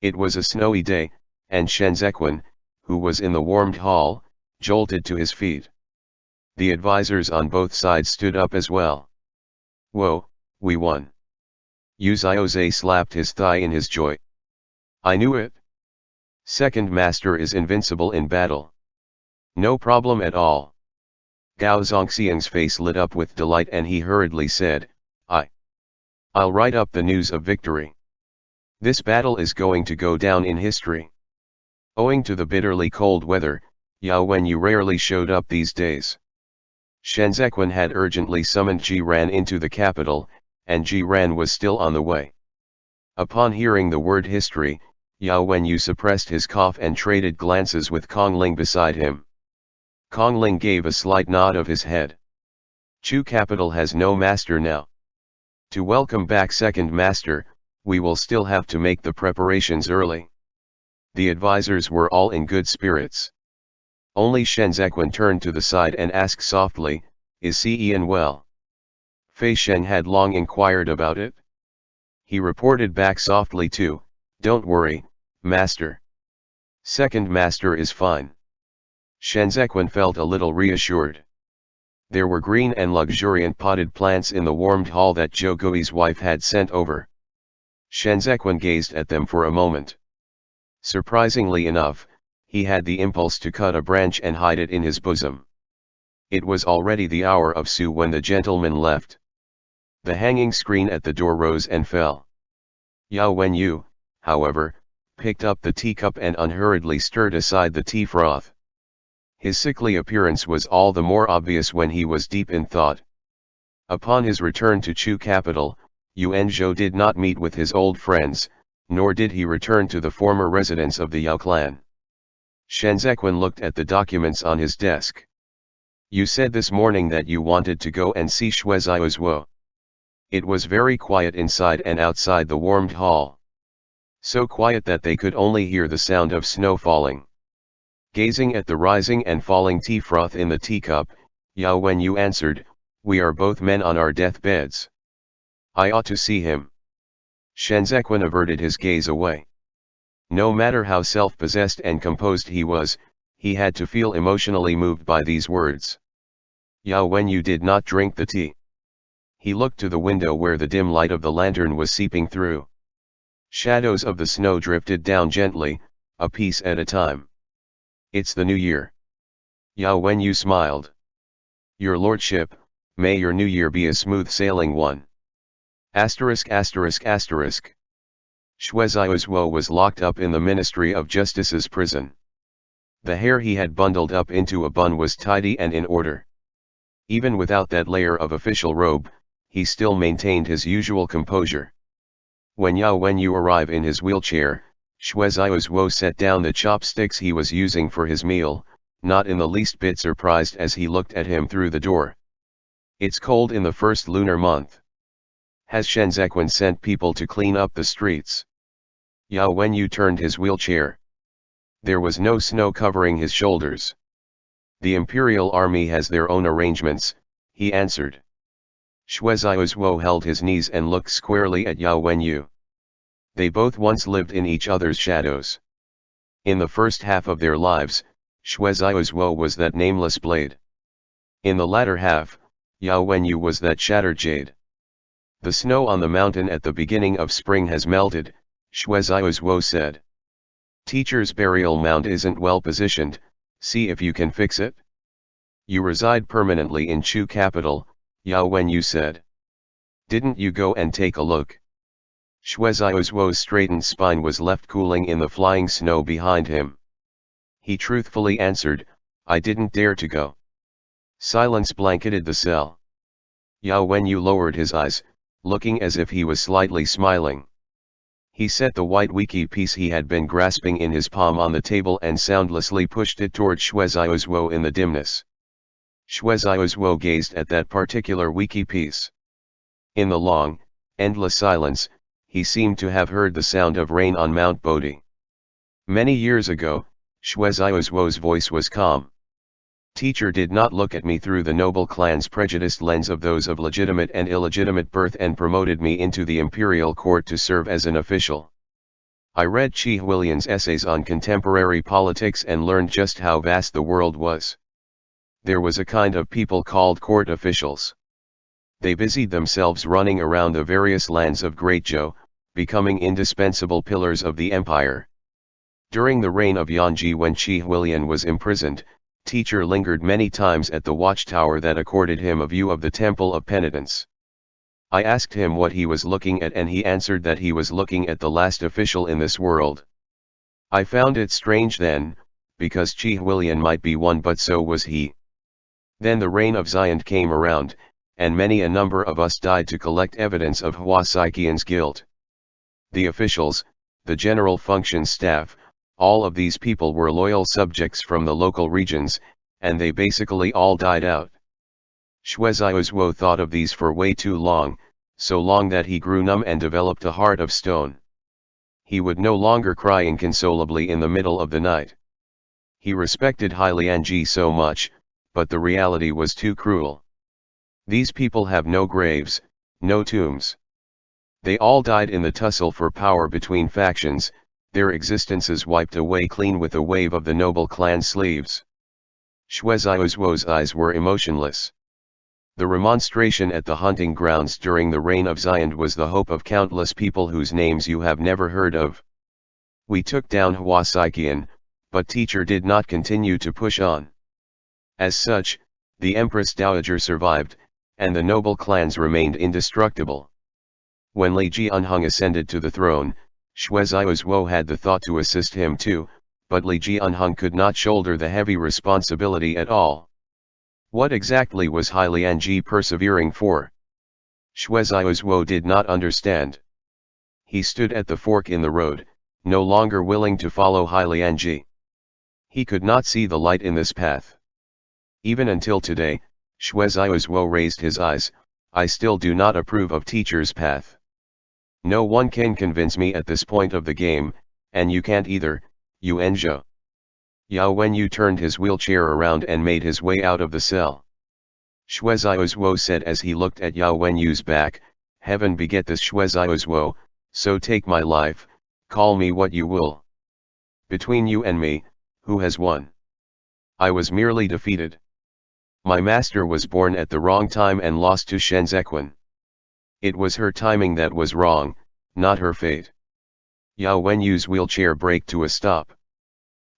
S1: It was a snowy day, and Shenzequan, who was in the warmed hall, jolted to his feet. The advisors on both sides stood up as well. "Whoa, we won. Yu Xiaoze slapped his thigh in his joy. I knew it. Second master is invincible in battle. No problem at all. Gao Zongxiang's face lit up with delight and he hurriedly said, I'll write up the news of victory. This battle is going to go down in history. Owing to the bitterly cold weather, Yao Wenyu rarely showed up these days. Shen Zequan had urgently summoned Ji Ran into the capital, and Ji Ran was still on the way. Upon hearing the word history, Yao Wenyu suppressed his cough and traded glances with Kong Ling beside him. Kong Ling gave a slight nod of his head. Chu capital has no master now. To welcome back second master, we will still have to make the preparations early. The advisors were all in good spirits. Only Shen Zequan turned to the side and asked softly, is Ian well? Fei Sheng had long inquired about it. He reported back softly too, don't worry, master. Second master is fine. Shen Zequan felt a little reassured. There were green and luxuriant potted plants in the warmed hall that Zhou Gui's wife had sent over. Shen Zequan gazed at them for a moment. Surprisingly enough, he had the impulse to cut a branch and hide it in his bosom. It was already the hour of Su when the gentleman left. The hanging screen at the door rose and fell. Yao Wenyu, however, picked up the teacup and unhurriedly stirred aside the tea froth. His sickly appearance was all the more obvious when he was deep in thought. Upon his return to Chu capital, Yuan Zhou did not meet with his old friends, nor did he return to the former residence of the Yao clan. Shen Zequan looked at the documents on his desk. You said this morning that you wanted to go and see Shui Zhuo. It was very quiet inside and outside the warmed hall. So quiet that they could only hear the sound of snow falling. Gazing at the rising and falling tea froth in the teacup, Yao Wenyu answered, we are both men on our deathbeds. I ought to see him. Shen Zequan averted his gaze away. No matter how self-possessed and composed he was, he had to feel emotionally moved by these words. Yao Wenyu did not drink the tea. He looked to the window where the dim light of the lantern was seeping through. Shadows of the snow drifted down gently, a piece at a time. It's the new year. Yao Wenyu smiled. Your lordship, may your new year be a smooth sailing one. Asterisk asterisk asterisk. Shui Zhuo was locked up in the Ministry of Justice's prison. The hair he had bundled up into a bun was tidy and in order. Even without that layer of official robe, he still maintained his usual composure. When Yao Wenyu arrived in his wheelchair, Shui Zhuo set down the chopsticks he was using for his meal, not in the least bit surprised as he looked at him through the door. It's cold in the first lunar month. Has Shen Zequan sent people to clean up the streets? Yao Wenyu turned his wheelchair. There was no snow covering his shoulders. The Imperial Army has their own arrangements, he answered. Shui Zhuo held his knees and looked squarely at Yao Wenyu. They both once lived in each other's shadows. In the first half of their lives, Shui Zhuo was that nameless blade. In the latter half, Yao Wenyu was that shattered jade. The snow on the mountain at the beginning of spring has melted, Shui Zhuo said. Teacher's burial mound isn't well positioned, see if you can fix it. You reside permanently in Chu capital, Yao Wenyu said. Didn't you go and take a look? Shui Zhuo's straightened spine was left cooling in the flying snow behind him. He truthfully answered, I didn't dare to go. Silence blanketed the cell. Yao Wenyu lowered his eyes, looking as if he was slightly smiling. He set the white wiki piece he had been grasping in his palm on the table and soundlessly pushed it toward Shui Zhuo in the dimness. Shui Zhuo gazed at that particular wiki piece. In the long, endless silence, he seemed to have heard the sound of rain on Mount Bodhi. Many years ago, Shui Zhuo's voice was calm. Teacher did not look at me through the noble clan's prejudiced lens of those of legitimate and illegitimate birth and promoted me into the imperial court to serve as an official. I read Qi Huilian's essays on contemporary politics and learned just how vast the world was. There was a kind of people called court officials. they busied themselves running around the various lands of Great Zhou, becoming indispensable pillars of the empire. During the reign of Yanji, when Qi Huilian was imprisoned, teacher lingered many times at the watchtower that accorded him a view of the Temple of Penitence. I asked him what he was looking at, and he answered that he was looking at the last official in this world. I found it strange then, because Qi Huilian might be one, but so was he. Then the reign of Xian came around, and many a number of us died to collect evidence of Hua Saiqian's guilt. The officials, the general function staff, all of these people were loyal subjects from the local regions, and they basically all died out. Xue Xiaozuo thought of these for way too long, so long that he grew numb and developed a heart of stone. He would no longer cry inconsolably in the middle of the night. He respected Hai Lianji so much, but the reality was too cruel. These people have no graves, no tombs. They all died in the tussle for power between factions, their existences wiped away clean with a wave of the noble clan sleeves. Xue Xiaozuo's eyes were emotionless. The remonstration at the hunting grounds during the reign of Xian was the hope of countless people whose names you have never heard of. We took down Hua Saiqian, but teacher did not continue to push on. As such, the Empress Dowager survived, and the noble clans remained indestructible. When Li Jianhong ascended to the throne, Xue Xiaozuo had the thought to assist him too, but Li Jianhong could not shoulder the heavy responsibility at all. What exactly was Hai Lianji persevering for? Xue Xiaozuo did not understand. He stood at the fork in the road, no longer willing to follow Hai Lianji. He could not see the light in this path. Even until today, Xue Xiaozuo raised his eyes. I still do not approve of teacher's path. No one can convince me at this point of the game, and you can't either, Yuan Zhou. Yao Wenyu turned his wheelchair around and made his way out of the cell. Xue Xiaozuo said as he looked at Yao Wenyu's back, "Heaven beget this Xue Xiaozuo, so take my life, call me what you will. Between you and me, who has won? I was merely defeated. My master was born at the wrong time and lost to Shen Zequan. It was her timing that was wrong, not her fate." Yao Wenyu's wheelchair braked to a stop.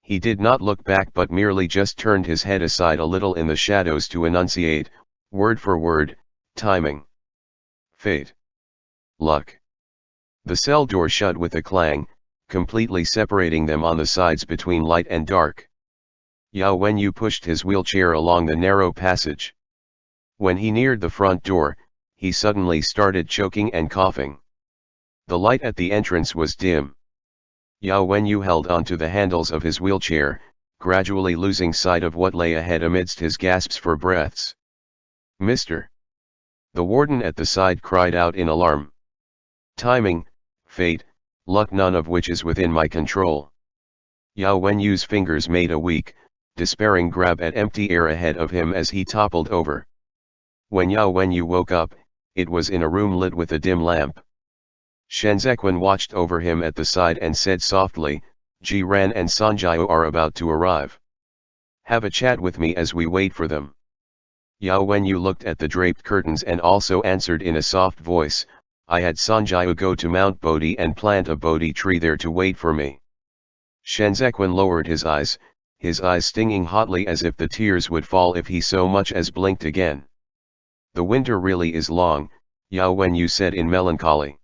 S1: He did not look back but merely just turned his head aside a little in the shadows to enunciate, word for word, timing. Fate. Luck. The cell door shut with a clang, completely separating them on the sides between light and dark. Yao Wenyu pushed his wheelchair along the narrow passage. When he neared the front door, he suddenly started choking and coughing. The light at the entrance was dim. Yao Wenyu held onto the handles of his wheelchair, gradually losing sight of what lay ahead amidst his gasps for breaths. "Mister!" The warden at the side cried out in alarm. "Timing, fate, luck, none of which is within my control." Yao Wenyu's fingers made a weak, despairing grab at empty air ahead of him as he toppled over. When Yao Wenyu woke up, it was in a room lit with a dim lamp. Shen Zequan watched over him at the side and said softly, "Ji Ran and Sanjiao are about to arrive. Have a chat with me as we wait for them." Yao Wenyu looked at the draped curtains and also answered in a soft voice, "I had Sanjiao go to Mount Bodhi and plant a Bodhi tree there to wait for me." Shen Zequan lowered his eyes stinging hotly as if the tears would fall if he so much as blinked again. "The winter really is long," Yao Wenyu said in melancholy.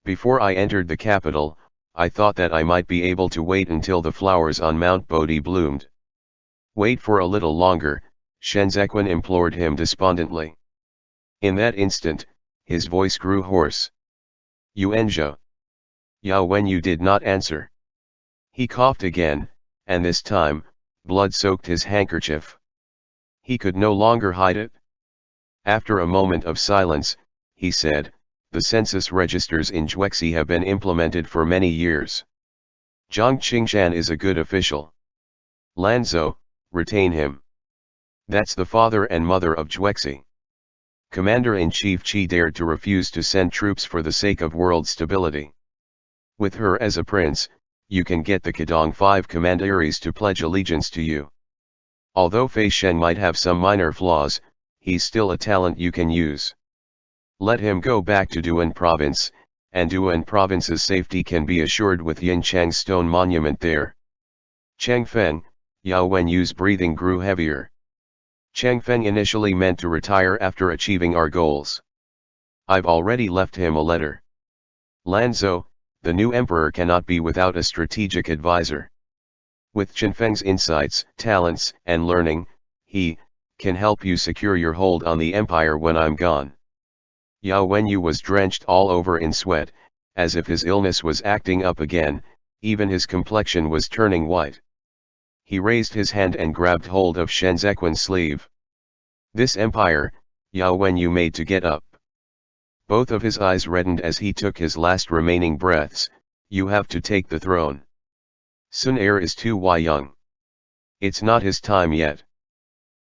S1: "Before I entered the capital, I thought that I might be able to wait until the flowers on Mount Bodhi bloomed." "Wait for a little longer," Shen Zequan implored him despondently. In that instant, his voice grew hoarse. "Yuan Zhou." Yao Wenyu did not answer. He coughed again, and this time, blood soaked his handkerchief. He could no longer hide it. After a moment of silence, he said, "The census registers in Juexi have been implemented for many years. Zhang Qingshan is a good official. Lanzhou, retain him. That's the father and mother of Juexi." Commander-in-Chief Qi dared to refuse to send troops for the sake of world stability. With her as a prince, you can get the Kedong 5 commanderies to pledge allegiance to you. Although Fei Shen might have some minor flaws, he's still a talent you can use. Let him go back to Duan province, and Duan province's safety can be assured with Yin Chang's stone monument there. Changfeng, Yao Wenyu's breathing grew heavier. Changfeng initially meant to retire after achieving our goals. I've already left him a letter. Lanzhou, the new emperor cannot be without a strategic advisor. With Changfeng's insights, talents, and learning, he can help you secure your hold on the empire when I'm gone. Yao Wenyu was drenched all over in sweat, as if his illness was acting up again, even his complexion was turning white. He raised his hand and grabbed hold of Shen Zequin's sleeve. This empire, Yao Wenyu made to get up. Both of his eyes reddened as he took his last remaining breaths. You have to take the throne. Sun Er is too young. It's not his time yet.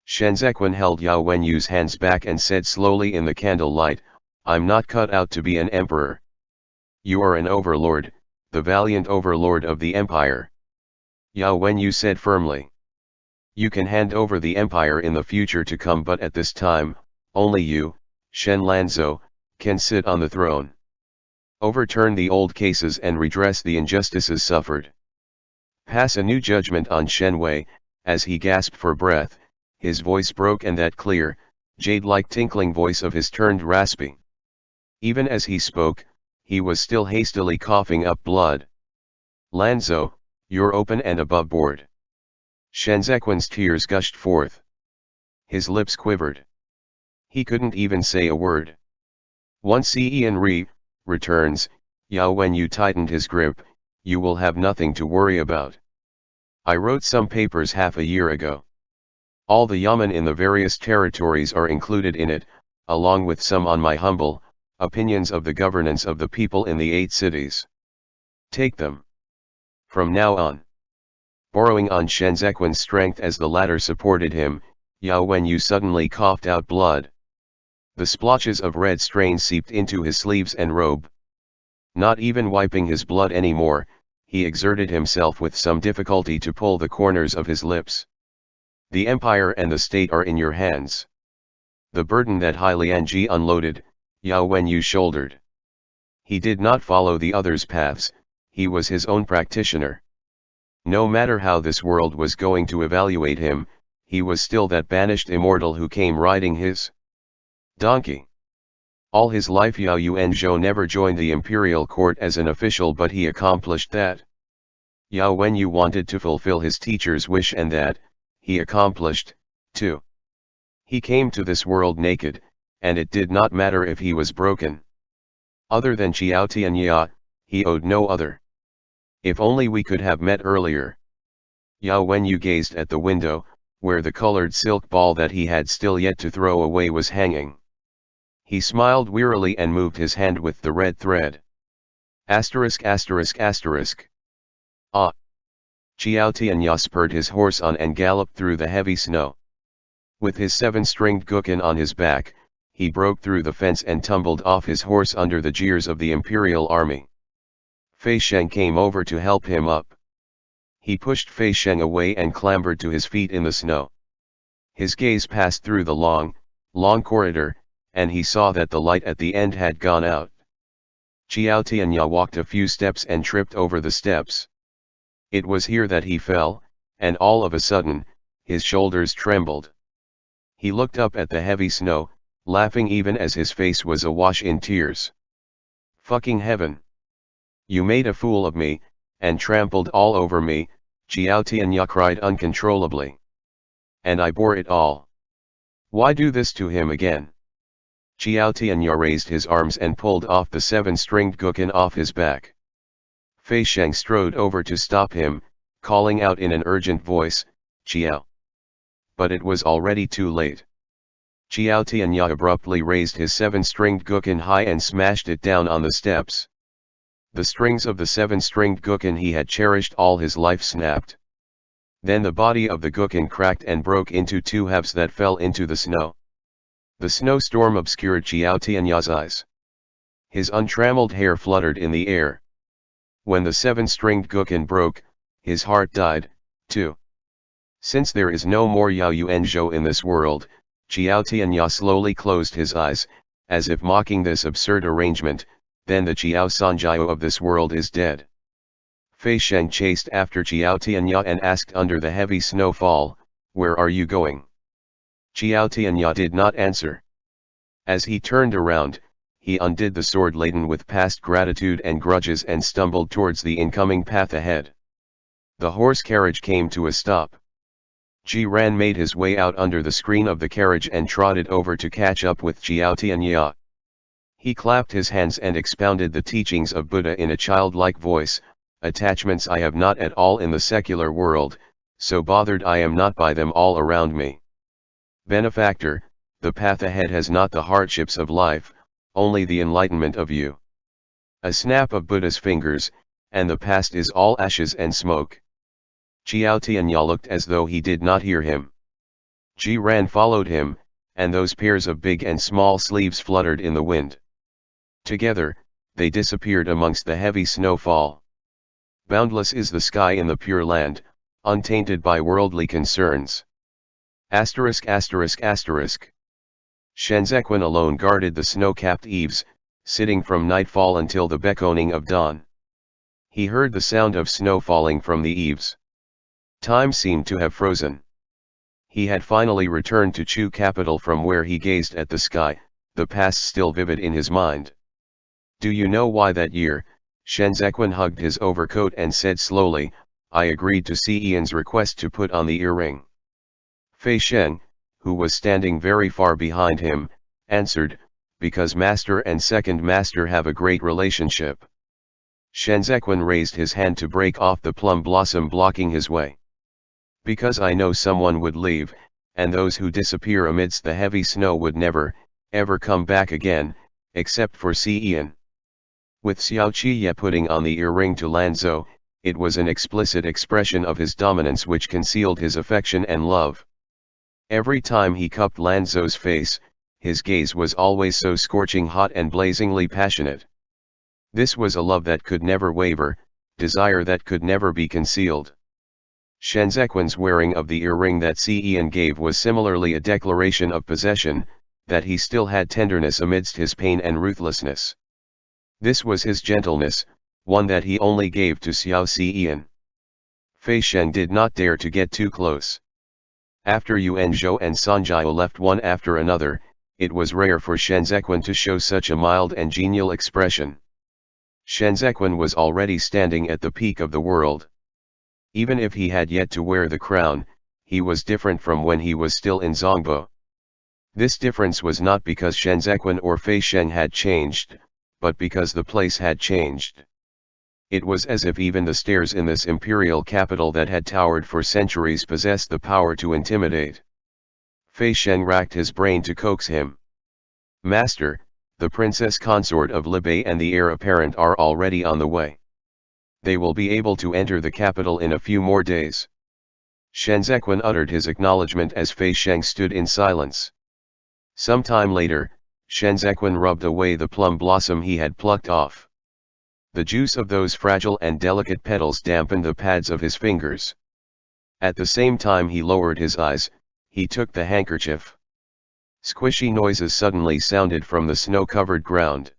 S1: Shen Zequin held Yao Wenyu's hands back and said slowly in the candlelight, I'm not cut out to be an emperor. You are an overlord, the valiant overlord of the empire. Yao Wenyu said firmly. You can hand over the empire in the future to come, but at this time, only you, Shen Lanzhou, can sit on the throne. Overturn the old cases and redress the injustices suffered. Pass a new judgment on Shen Wei. As he gasped for breath, his voice broke and that clear, jade-like tinkling voice of his turned raspy. Even as he spoke, he was still hastily coughing up blood. Lanzhou, you're open and above board. Shen Zequin's tears gushed forth. His lips quivered. He couldn't even say a word. Once Ian returns, Yao Wenyu tightened his grip, you will have nothing to worry about. I wrote some papers half a year ago. All the yamen in the various territories are included in it, along with some on my humble opinions of the governance of the people in the 8 cities. Take them. From now on. Borrowing on Shen Zequin's strength as the latter supported him, Yao Wenyu suddenly coughed out blood. The splotches of red stain seeped into his sleeves and robe. Not even wiping his blood anymore, he exerted himself with some difficulty to pull the corners of his lips. The empire and the state are in your hands. The burden that Hai Lianji unloaded, Yao Wenyu shouldered. He did not follow the others' paths, he was his own practitioner. No matter how this world was going to evaluate him, he was still that banished immortal who came riding his donkey. All his life Yao Yuanzhou never joined the imperial court as an official, but he accomplished that. Yao Wenyu wanted to fulfill his teacher's wish, and that, he accomplished, too. He came to this world naked, and it did not matter if he was broken. Other than Qiao Tianya, he owed no other. If only we could have met earlier. Yao Wenyu gazed at the window, where the colored silk ball that he had still yet to throw away was hanging. He smiled wearily and moved his hand with the red thread. Asterisk asterisk asterisk. Ah! Qiao Tianya spurred his horse on and galloped through the heavy snow. With his 7-stringed guqin on his back, he broke through the fence and tumbled off his horse under the jeers of the imperial army. Fei Sheng came over to help him up. He pushed Fei Sheng away and clambered to his feet in the snow. His gaze passed through the long corridor, and he saw that the light at the end had gone out. Qiao Tianya walked a few steps and tripped over the steps. It was here that he fell, and all of a sudden, his shoulders trembled. He looked up at the heavy snow, laughing even as his face was awash in tears. Fucking heaven! You made a fool of me, and trampled all over me, Qiao Tianya cried uncontrollably. And I bore it all. Why do this to him again? Qiao Tianya raised his arms and pulled off the 7-stringed guqin off his back. Fei Sheng strode over to stop him, calling out in an urgent voice, Qiao. But it was already too late. Qiao Tianya abruptly raised his 7-stringed guqin high and smashed it down on the steps. The strings of the 7-stringed guqin he had cherished all his life snapped. Then the body of the guqin cracked and broke into 2 halves that fell into the snow. The snowstorm obscured Qiao Tianya's eyes. His untrammeled hair fluttered in the air. When the 7-stringed guqin broke, his heart died, too. Since there is no more Yao Yuanzhou in this world, Qiao Tianya slowly closed his eyes, as if mocking this absurd arrangement, then the Qiao Sanjiao of this world is dead. Fei Sheng chased after Qiao Tianya and asked under the heavy snowfall, "Where are you going?" Qiao Tianya did not answer. As he turned around, he undid the sword laden with past gratitude and grudges and stumbled towards the incoming path ahead. The horse carriage came to a stop. Ji Ran made his way out under the screen of the carriage and trotted over to catch up with Qiao Tianya. He clapped his hands and expounded the teachings of Buddha in a childlike voice. "Attachments I have not at all in the secular world, so bothered I am not by them all around me. Benefactor, the path ahead has not the hardships of life, only the enlightenment of you." A snap of Buddha's fingers, and the past is all ashes and smoke. Qiao Tianya looked as though he did not hear him. Ji Ran followed him, and those pairs of big and small sleeves fluttered in the wind. Together, they disappeared amongst the heavy snowfall. Boundless is the sky in the Pure Land, untainted by worldly concerns. *******. Shenzhequan alone guarded the snow-capped eaves, sitting from nightfall until the beckoning of dawn. He heard the sound of snow falling from the eaves. Time seemed to have frozen. He had finally returned to Chu capital, from where he gazed at the sky, the past still vivid in his mind. "Do you know why that year?" Shenzhequan hugged his overcoat and said slowly, "I agreed to see Ian's request to put on the earring." Fei Sheng, who was standing very far behind him, answered, "Because master and second master have a great relationship." Shenzhequan raised his hand to break off the plum blossom blocking his way. "Because I know someone would leave, and those who disappear amidst the heavy snow would never, ever come back again, except for see Ian." With Xiao Qiye putting on the earring to Lanzhou, it was an explicit expression of his dominance which concealed his affection and love. Every time he cupped Lanzhou's face, his gaze was always so scorching hot and blazingly passionate. This was a love that could never waver, desire that could never be concealed. Shenzhequan's wearing of the earring that Si Ian gave was similarly a declaration of possession, that he still had tenderness amidst his pain and ruthlessness. This was his gentleness, one that he only gave to Xiao Si Ian. Fei Sheng did not dare to get too close. After Yuan Zhou and Sanjiao left one after another, it was rare for Shenzhequan to show such a mild and genial expression. Shenzhequan was already standing at the peak of the world. Even if he had yet to wear the crown, he was different from when he was still in Zongbo. This difference was not because Shenzhequan or Fei Sheng had changed, but because the place had changed. It was as if even the stairs in this imperial capital that had towered for centuries possessed the power to intimidate. Fei Sheng racked his brain to coax him. "Master, the princess consort of Libei and the heir apparent are already on the way. They will be able to enter the capital in a few more days." Shenzhequan uttered his acknowledgement as Fei Sheng stood in silence. Some time later, Shenzhequan rubbed away the plum blossom he had plucked off. The juice of those fragile and delicate petals dampened the pads of his fingers. At the same time he lowered his eyes, he took the handkerchief. Squishy noises suddenly sounded from the snow-covered ground.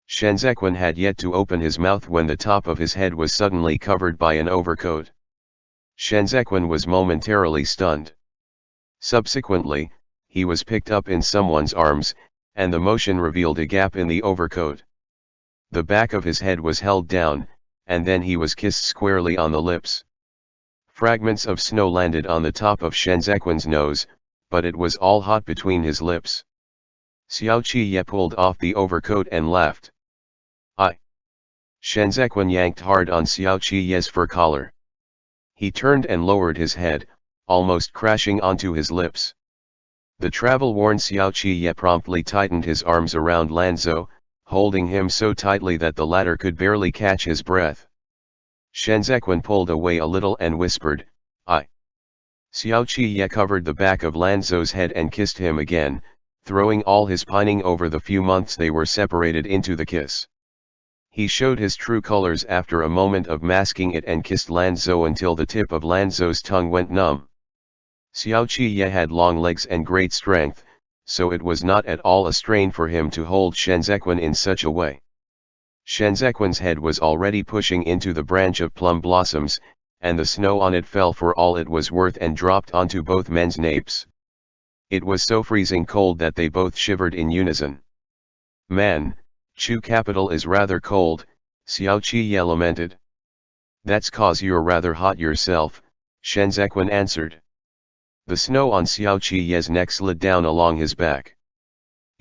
S1: Shenzhequan had yet to open his mouth when the top of his head was suddenly covered by an overcoat. Shenzhequan was momentarily stunned. Subsequently, he was picked up in someone's arms, and the motion revealed a gap in the overcoat. The back of his head was held down, and then he was kissed squarely on the lips. Fragments of snow landed on the top of Shenzhequan's nose, but it was all hot between his lips. Xiao Qiye pulled off the overcoat and laughed. "I." Shenzhequan yanked hard on Xiao Qiye's fur collar. He turned and lowered his head, almost crashing onto his lips. The travel-worn Xiao Qiye promptly tightened his arms around Lanzhou, holding him so tightly that the latter could barely catch his breath. Shenzhequan pulled away a little and whispered, "I." Xiao Qiye covered the back of Lanzhou's head and kissed him again, throwing all his pining over the few months they were separated into the kiss. He showed his true colors after a moment of masking it and kissed Lanzhou until the tip of Lanzhou's tongue went numb. Xiao Qiye had long legs and great strength, so it was not at all a strain for him to hold Shenzequan in such a way. Shenzequan's head was already pushing into the branch of plum blossoms, and the snow on it fell for all it was worth and dropped onto both men's napes. It was so freezing cold that they both shivered in unison. "Man, Chu capital is rather cold," Xiao Qiye lamented. "That's 'cause you're rather hot yourself," Shenzequan answered. The snow on Xiao Qiye's neck slid down along his back.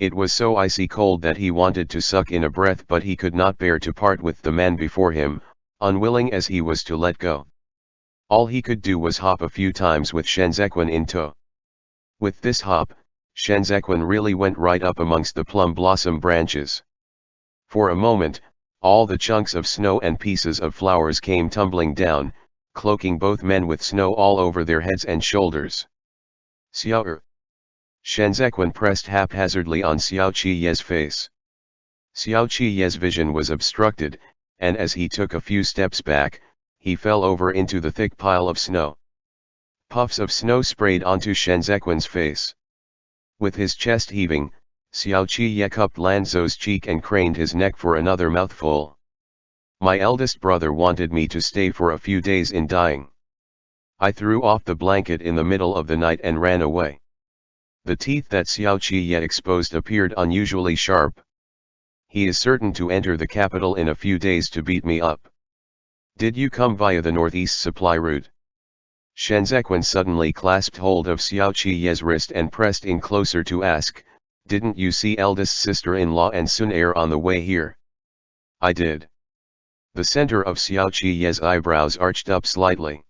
S1: It was so icy cold that he wanted to suck in a breath, but he could not bear to part with the man before him, unwilling as he was to let go. All he could do was hop a few times with Shenzequan in tow. With this hop, Shenzequan really went right up amongst the plum blossom branches. For a moment, all the chunks of snow and pieces of flowers came tumbling down, cloaking both men with snow all over their heads and shoulders. "Xiao." Shenzequan pressed haphazardly on Xiao Qiye's face. Xiao Qiye's vision was obstructed, and as he took a few steps back, he fell over into the thick pile of snow. Puffs of snow sprayed onto Shenzequan's face. With his chest heaving, Xiao Qiye cupped Lanzou's cheek and craned his neck for another mouthful. "My eldest brother wanted me to stay for a few days in dying. I threw off the blanket in the middle of the night and ran away." The teeth that Xiao Qiye exposed appeared unusually sharp. "He is certain to enter the capital in a few days to beat me up." "Did you come via the northeast supply route?" Shenzequan suddenly clasped hold of Xiao Qiye's wrist and pressed in closer to ask, "Didn't you see eldest sister-in-law and Sun heir on the way here?" "I did." The center of Xiao Qiye's eyebrows arched up slightly.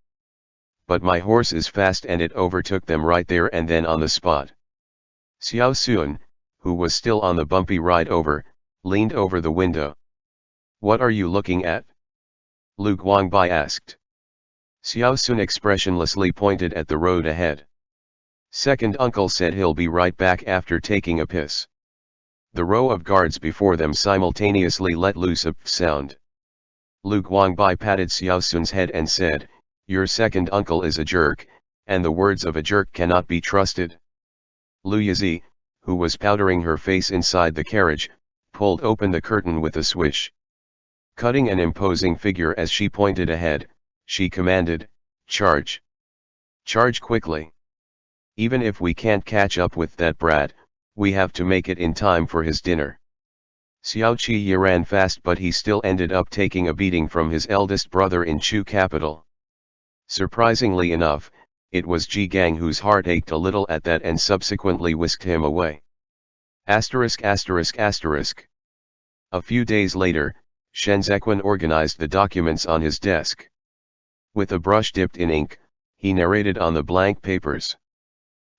S1: "But my horse is fast and it overtook them right there and then on the spot." Xiao Sun, who was still on the bumpy ride over, leaned over the window. "What are you looking at?" Lu Guangbai asked. Xiao Sun expressionlessly pointed at the road ahead. "Second uncle said he'll be right back after taking a piss." The row of guards before them simultaneously let loose a sound. Lu Guangbai patted Xiao Sun's head and said, "Your second uncle is a jerk, and the words of a jerk cannot be trusted." Lu Yizi, who was powdering her face inside the carriage, pulled open the curtain with a swish. Cutting an imposing figure as she pointed ahead, she commanded, "Charge! Charge quickly! Even if we can't catch up with that brat, we have to make it in time for his dinner." Xiao Qiye ran fast, but he still ended up taking a beating from his eldest brother in Chu capital. Surprisingly enough, it was Ji Gang whose heart ached a little at that and subsequently whisked him away. ******. A few days later, Shenzequan organized the documents on his desk. With a brush dipped in ink, he narrated on the blank papers.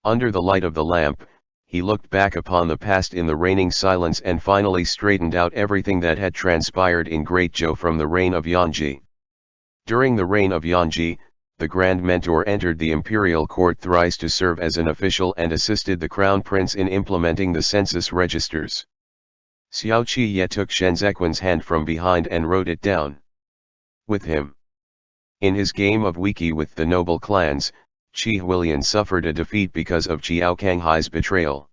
S1: Under the light of the lamp, he looked back upon the past in the reigning silence and finally straightened out everything that had transpired in Great Zhou from the reign of Yanji. During the reign of Yanji, the Grand Mentor entered the imperial court thrice to serve as an official and assisted the crown prince in implementing the census registers. Xiao Qiye took Shenzequan's hand from behind and wrote it down. With him. In his game of Wiki with the noble clans, Qi Huilian suffered a defeat because of Jiao Kanghai's betrayal.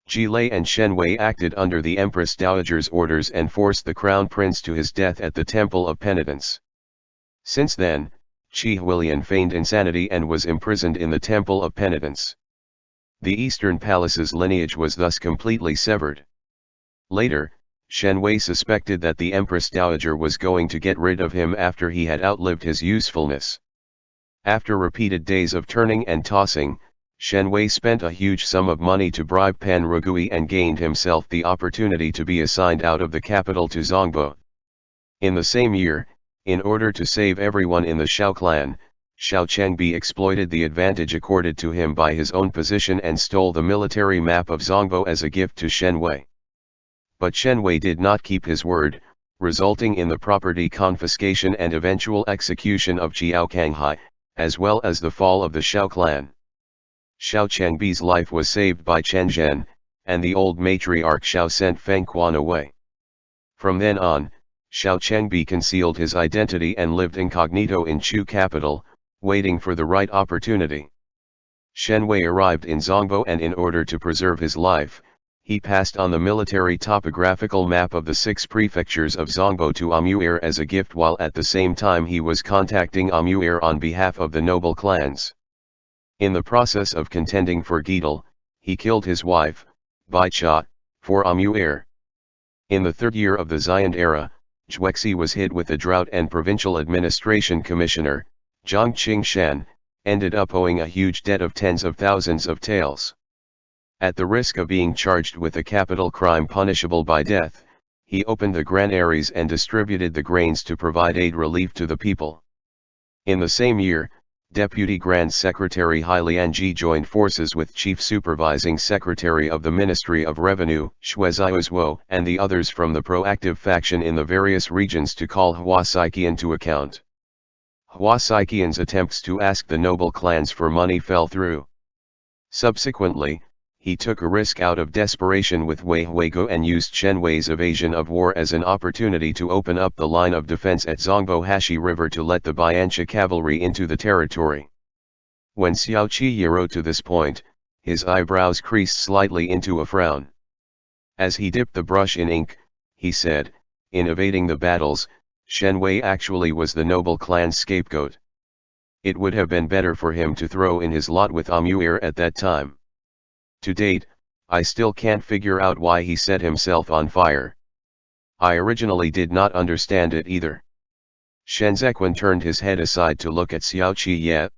S1: Ji Lei and Shen Wei acted under the Empress Dowager's orders and forced the crown prince to his death at the Temple of Penitence. Since then, Qi Huilian feigned insanity and was imprisoned in the Temple of Penitence. The Eastern Palace's lineage was thus completely severed. Later, Shen Wei suspected that the Empress Dowager was going to get rid of him after he had outlived his usefulness. After repeated days of turning and tossing, Shen Wei spent a huge sum of money to bribe Pan Rugui and gained himself the opportunity to be assigned out of the capital to Zongbo. In the same year, in order to save everyone in the Xiao clan, Xiao Chengbi exploited the advantage accorded to him by his own position and stole the military map of Zongbo as a gift to Shen Wei. But Shen Wei did not keep his word, resulting in the property confiscation and eventual execution of Jiao Kanghai, as well as the fall of the Xiao clan. Xiao Chengbi's life was saved by Chen Zhen, and the old matriarch Xiao sent Feng Quan away. From then on, Xiao Chengbi concealed his identity and lived incognito in Chu capital, waiting for the right opportunity. Shen Wei arrived in Zongbo, and in order to preserve his life, he passed on the military topographical map of the 6 prefectures of Zongbo to Amuer as a gift, while at the same time he was contacting Amuer on behalf of the noble clans. In the process of contending for Giedel, he killed his wife, Bai Cha, for Amuer. In the 3rd year of the Xiand era, Zhuexi was hit with a drought, and provincial administration commissioner, Zhang Qingshan, ended up owing a huge debt of tens of thousands of taels. At the risk of being charged with a capital crime punishable by death, he opened the granaries and distributed the grains to provide aid relief to the people. In the same year, Deputy Grand Secretary Hai Lianji joined forces with Chief Supervising Secretary of the Ministry of Revenue, Xue Ziuzhuo, and the others from the proactive faction in the various regions to call Hua Saiqian to account. Hua Saiqian's attempts to ask the noble clans for money fell through. Subsequently, he took a risk out of desperation with Wei Huigo and used Shen Wei's evasion of war as an opportunity to open up the line of defense at Zongbo Hashi River to let the Bianchi cavalry into the territory. When Xiao Qi wrote to this point, his eyebrows creased slightly into a frown. As he dipped the brush in ink, he said, in evading the battles, Shen Wei actually was the noble clan's scapegoat. It would have been better for him to throw in his lot with Amuer at that time. To date, I still can't figure out why he set himself on fire. I originally did not understand it either. Shen Zequan turned his head aside to look at Xiao Qi.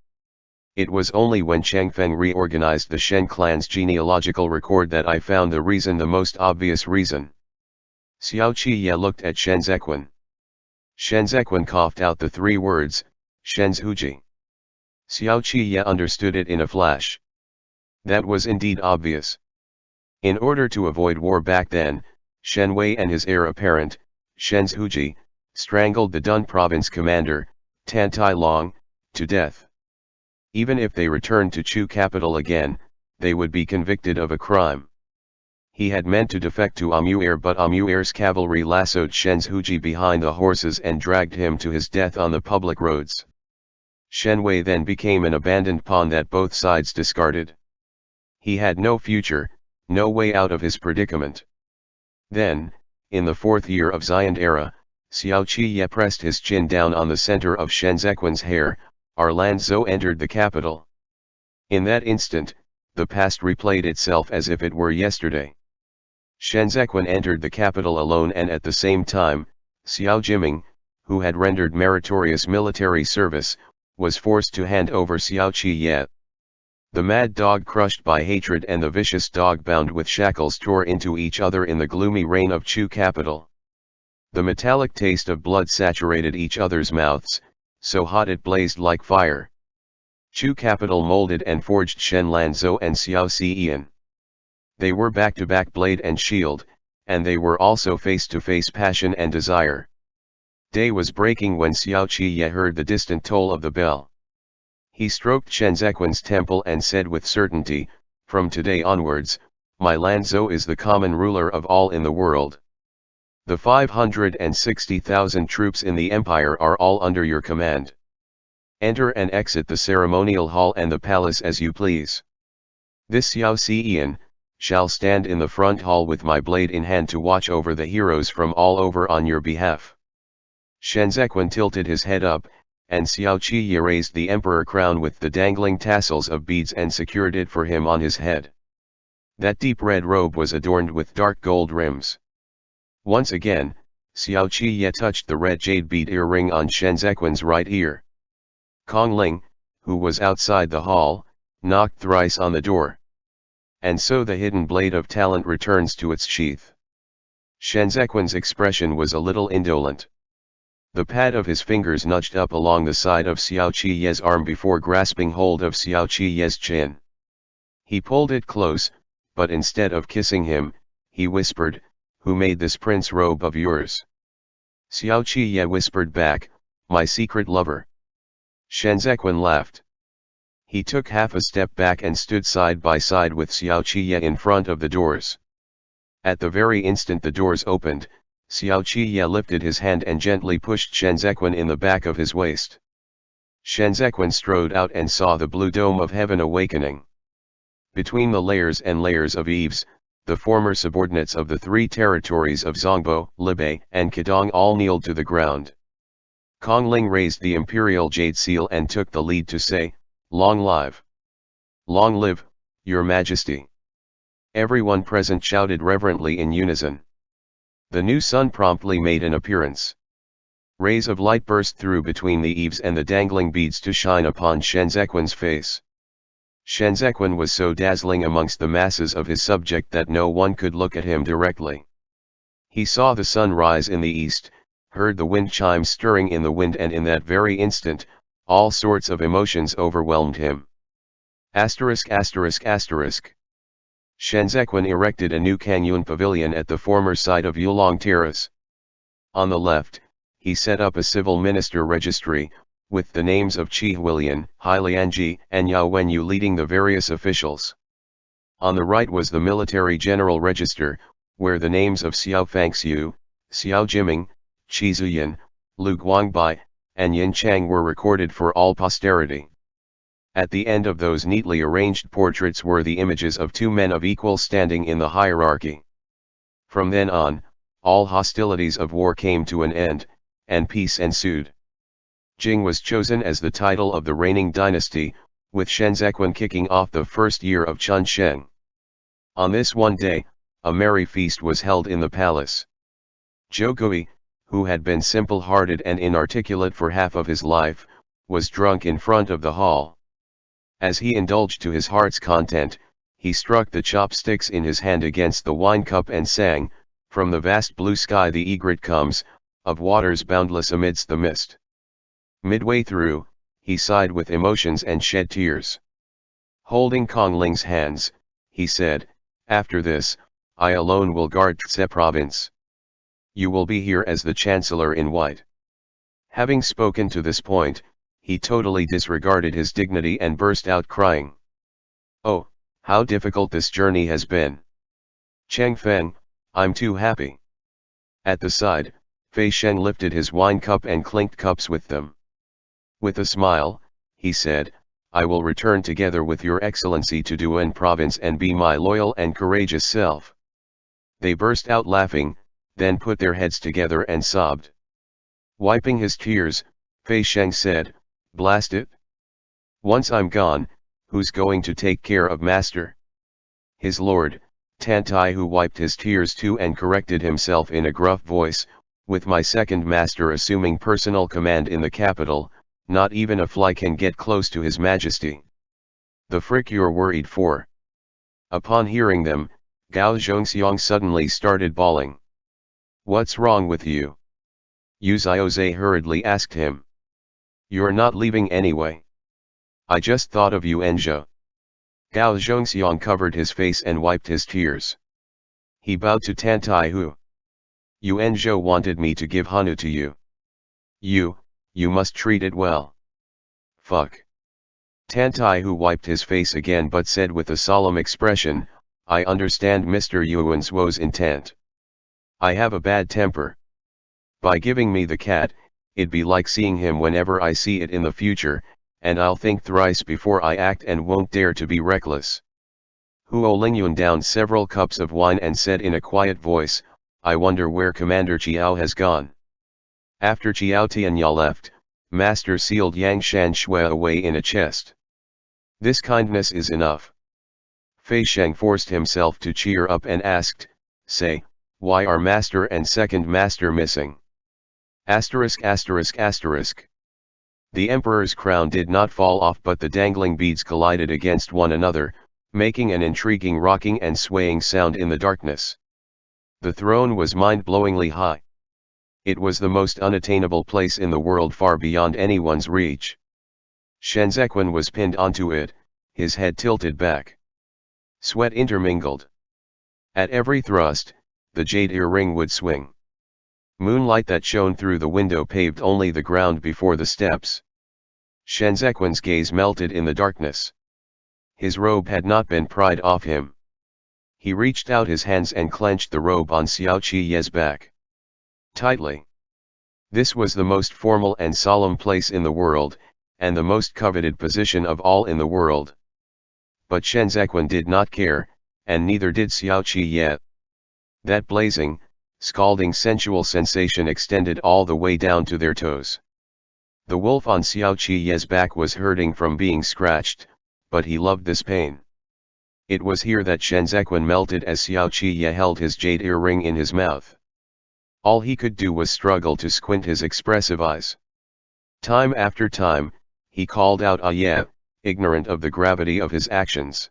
S1: It was only when Changfeng reorganized the Shen clan's genealogical record that I found the reason, the most obvious reason. Xiao Qi looked at Shen Zequan. Shen Zequan coughed out the 3 words, Shenzhuji. Xiao Qi understood it in a flash. That was indeed obvious. In order to avoid war back then, Shen Wei and his heir apparent, Shenzhuji, strangled the Dun province commander, Tan Tai Long, to death. Even if they returned to Chu capital again, they would be convicted of a crime. He had meant to defect to Amuer, but Amuer's cavalry lassoed Shenzhuji behind the horses and dragged him to his death on the public roads. Shen Wei then became an abandoned pawn that both sides discarded. He had no future, no way out of his predicament. Then, in the 4th year of Xiand era, Xiao Qi pressed his chin down on the center of Shen Zequan's hair. Arlanzo entered the capital. In that instant, the past replayed itself as if it were yesterday. Shen Zequan entered the capital alone, and at the same time, Xiao Jiming, who had rendered meritorious military service, was forced to hand over Xiao Qi. The mad dog crushed by hatred and the vicious dog bound with shackles tore into each other in the gloomy reign of Chu capital. The metallic taste of blood saturated each other's mouths, so hot it blazed like fire. Chu capital molded and forged Shen Lanzhou and Xiao Xian. They were back-to-back blade and shield, and they were also face-to-face passion and desire. Day was breaking when Xiao Qi heard the distant toll of the bell. He stroked Shen Zequan's temple and said with certainty, "From today onwards, my Lanzhou is the common ruler of all in the world. The 560,000 troops in the empire are all under your command. Enter and exit the ceremonial hall and the palace as you please. This Xiao Xian shall stand in the front hall with my blade in hand to watch over the heroes from all over on your behalf." Shen Zequan tilted his head up, and Xiao Qi raised the emperor crown with the dangling tassels of beads and secured it for him on his head. That deep red robe was adorned with dark gold rims. Once again, Xiao Qi touched the red jade bead earring on Shen Zequan's right ear. Kong Ling, who was outside the hall, knocked thrice on the door. And so the hidden blade of talent returns to its sheath. Shen Zequan's expression was a little indolent. The pad of his fingers nudged up along the side of Xiao Qi's arm before grasping hold of Xiao Qi's chin. He pulled it close, but instead of kissing him, he whispered, "Who made this prince robe of yours?" Xiao Qi whispered back, "My secret lover." Shen Zequan laughed. He took half a step back and stood side by side with Xiao Qi in front of the doors. At the very instant the doors opened, Xiao Qi lifted his hand and gently pushed Shen Zequan in the back of his waist. Shen Zequan strode out and saw the blue dome of heaven awakening. Between the layers and layers of eaves, the former subordinates of the three territories of Zongbo, Libei, and Kedong all kneeled to the ground. Kongling raised the imperial jade seal and took the lead to say, "Long live! Long live, your majesty!" Everyone present shouted reverently in unison. The new sun promptly made an appearance. Rays of light burst through between the eaves and the dangling beads to shine upon Shenzequan's face. Shenzequan was so dazzling amongst the masses of his subject that no one could look at him directly. He saw the sun rise in the east, heard the wind chimes stirring in the wind, and in that very instant, all sorts of emotions overwhelmed him. Shenzequan erected a new Kangyun pavilion at the former site of Yulong Terrace. On the left, he set up a civil minister registry, with the names of Qi Huilian, Hai Lianji, and Yao Wenyu leading the various officials. On the right was the military general register, where the names of Xiao Fangxiu, Xiao Jiming, Qi Zuyan, Lu Guangbai, and Yin Chang were recorded for all posterity. At the end of those neatly arranged portraits were the images of two men of equal standing in the hierarchy. From then on, all hostilities of war came to an end, and peace ensued. Jing was chosen as the title of the reigning dynasty, with Shenzequan kicking off the first year of Chun Sheng. On this one day, a merry feast was held in the palace. Zhou Gui, who had been simple-hearted and inarticulate for half of his life, was drunk in front of the hall. As he indulged to his heart's content, he struck the chopsticks in his hand against the wine cup and sang, "From the vast blue sky the egret comes, of waters boundless amidst the mist." Midway through, he sighed with emotions and shed tears. Holding Kongling's hands, he said, "After this, I alone will guard Tse province. You will be here as the chancellor in white." Having spoken to this point, he totally disregarded his dignity and burst out crying. "Oh, how difficult this journey has been! Cheng Feng, I'm too happy." At the side, Fei Sheng lifted his wine cup and clinked cups with them. With a smile, he said, "I will return together with your excellency to Duan province and be my loyal and courageous self." They burst out laughing, then put their heads together and sobbed. Wiping his tears, Fei Sheng said, "Blast it! Once I'm gone, who's going to take care of master?" His lord, Tan Taihu, wiped his tears too and corrected himself in a gruff voice, "With my second master assuming personal command in the capital, not even a fly can get close to his majesty. The frick you're worried for?" Upon hearing them, Gao Zhongxiang suddenly started bawling. "What's wrong with you?" Yu Xiaozhe hurriedly asked him. "You're not leaving anyway. I just thought of you, Enjo." Gao Zhongxiang covered his face and wiped his tears. He bowed to Tan Taihu. "You Enjo wanted me to give Hanu to you. You must treat it well." "Fuck." Tan Taihu wiped his face again but said with a solemn expression, "I understand Mr. Yuan Zhuo's intent. I have a bad temper. By giving me the cat, it'd be like seeing him whenever I see it in the future, and I'll think thrice before I act and won't dare to be reckless." Huo Lingyuan downed several cups of wine and said in a quiet voice, "I wonder where Commander Chiao has gone." After Chiao Tianya left, Master sealed Yang Shan Shui away in a chest. "This kindness is enough." Fei Sheng forced himself to cheer up and asked, "Say, why are Master and Second Master missing?" The Emperor's crown did not fall off, but the dangling beads collided against one another, making an intriguing rocking and swaying sound in the darkness. The throne was mind-blowingly high. It was the most unattainable place in the world, far beyond anyone's reach. Shenzequan was pinned onto it, his head tilted back. Sweat intermingled. At every thrust, the jade earring would swing. Moonlight that shone through the window paved only the ground before the steps. Shenzequan's gaze melted in the darkness. His robe had not been pried off him. He reached out his hands and clenched the robe on Xiao Qiye's back tightly. This was the most formal and solemn place in the world, and the most coveted position of all in the world. but Shen Zequin did not care, and neither did Xiao Qiye. That blazing, scalding sensual sensation extended all the way down to their toes. The wolf on Xiao Qiye's back was hurting from being scratched, but he loved this pain. It was here that Shen Zequin melted as Xiao Qiye held his jade earring in his mouth. All he could do was struggle to squint his expressive eyes. Time after time, he called out "Ah yeah," ignorant of the gravity of his actions.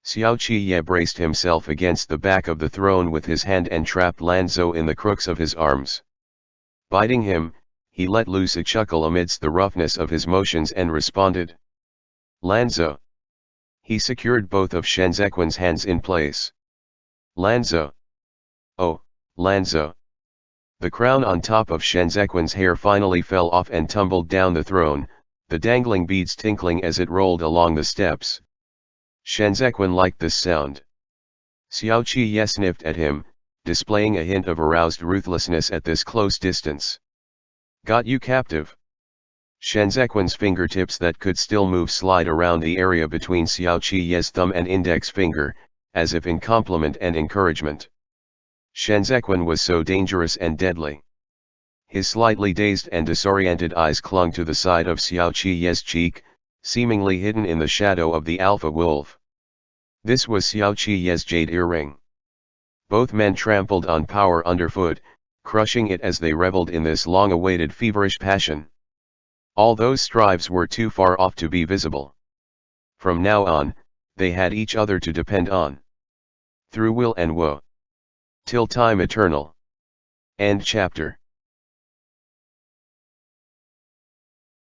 S1: Xiao Qiye braced himself against the back of the throne with his hand and trapped Lanzhou in the crooks of his arms. Biting him, he let loose a chuckle amidst the roughness of his motions and responded. "Lanzhou." He secured both of Shen Zequin's hands in place. "Lanzhou. Oh, Lanzhou." The crown on top of Shen Zequin's hair finally fell off and tumbled down the throne, the dangling beads tinkling as it rolled along the steps. Shen Zequin liked this sound. Xiao Qiye sniffed at him, displaying a hint of aroused ruthlessness at this close distance. "Got you captive." Shen Zequin's fingertips that could still move slide around the area between Xiao Qiye's thumb and index finger, as if in compliment and encouragement. Shen Zequin was so dangerous and deadly. His slightly dazed and disoriented eyes clung to the side of Xiao Qiye's cheek, seemingly hidden in the shadow of the alpha wolf. This was Xiao Qiye's jade earring. Both men trampled on power underfoot, crushing it as they reveled in this long-awaited feverish passion. All those strives were too far off to be visible. From now on, they had each other to depend on. Through will and woe. Till time eternal. End chapter.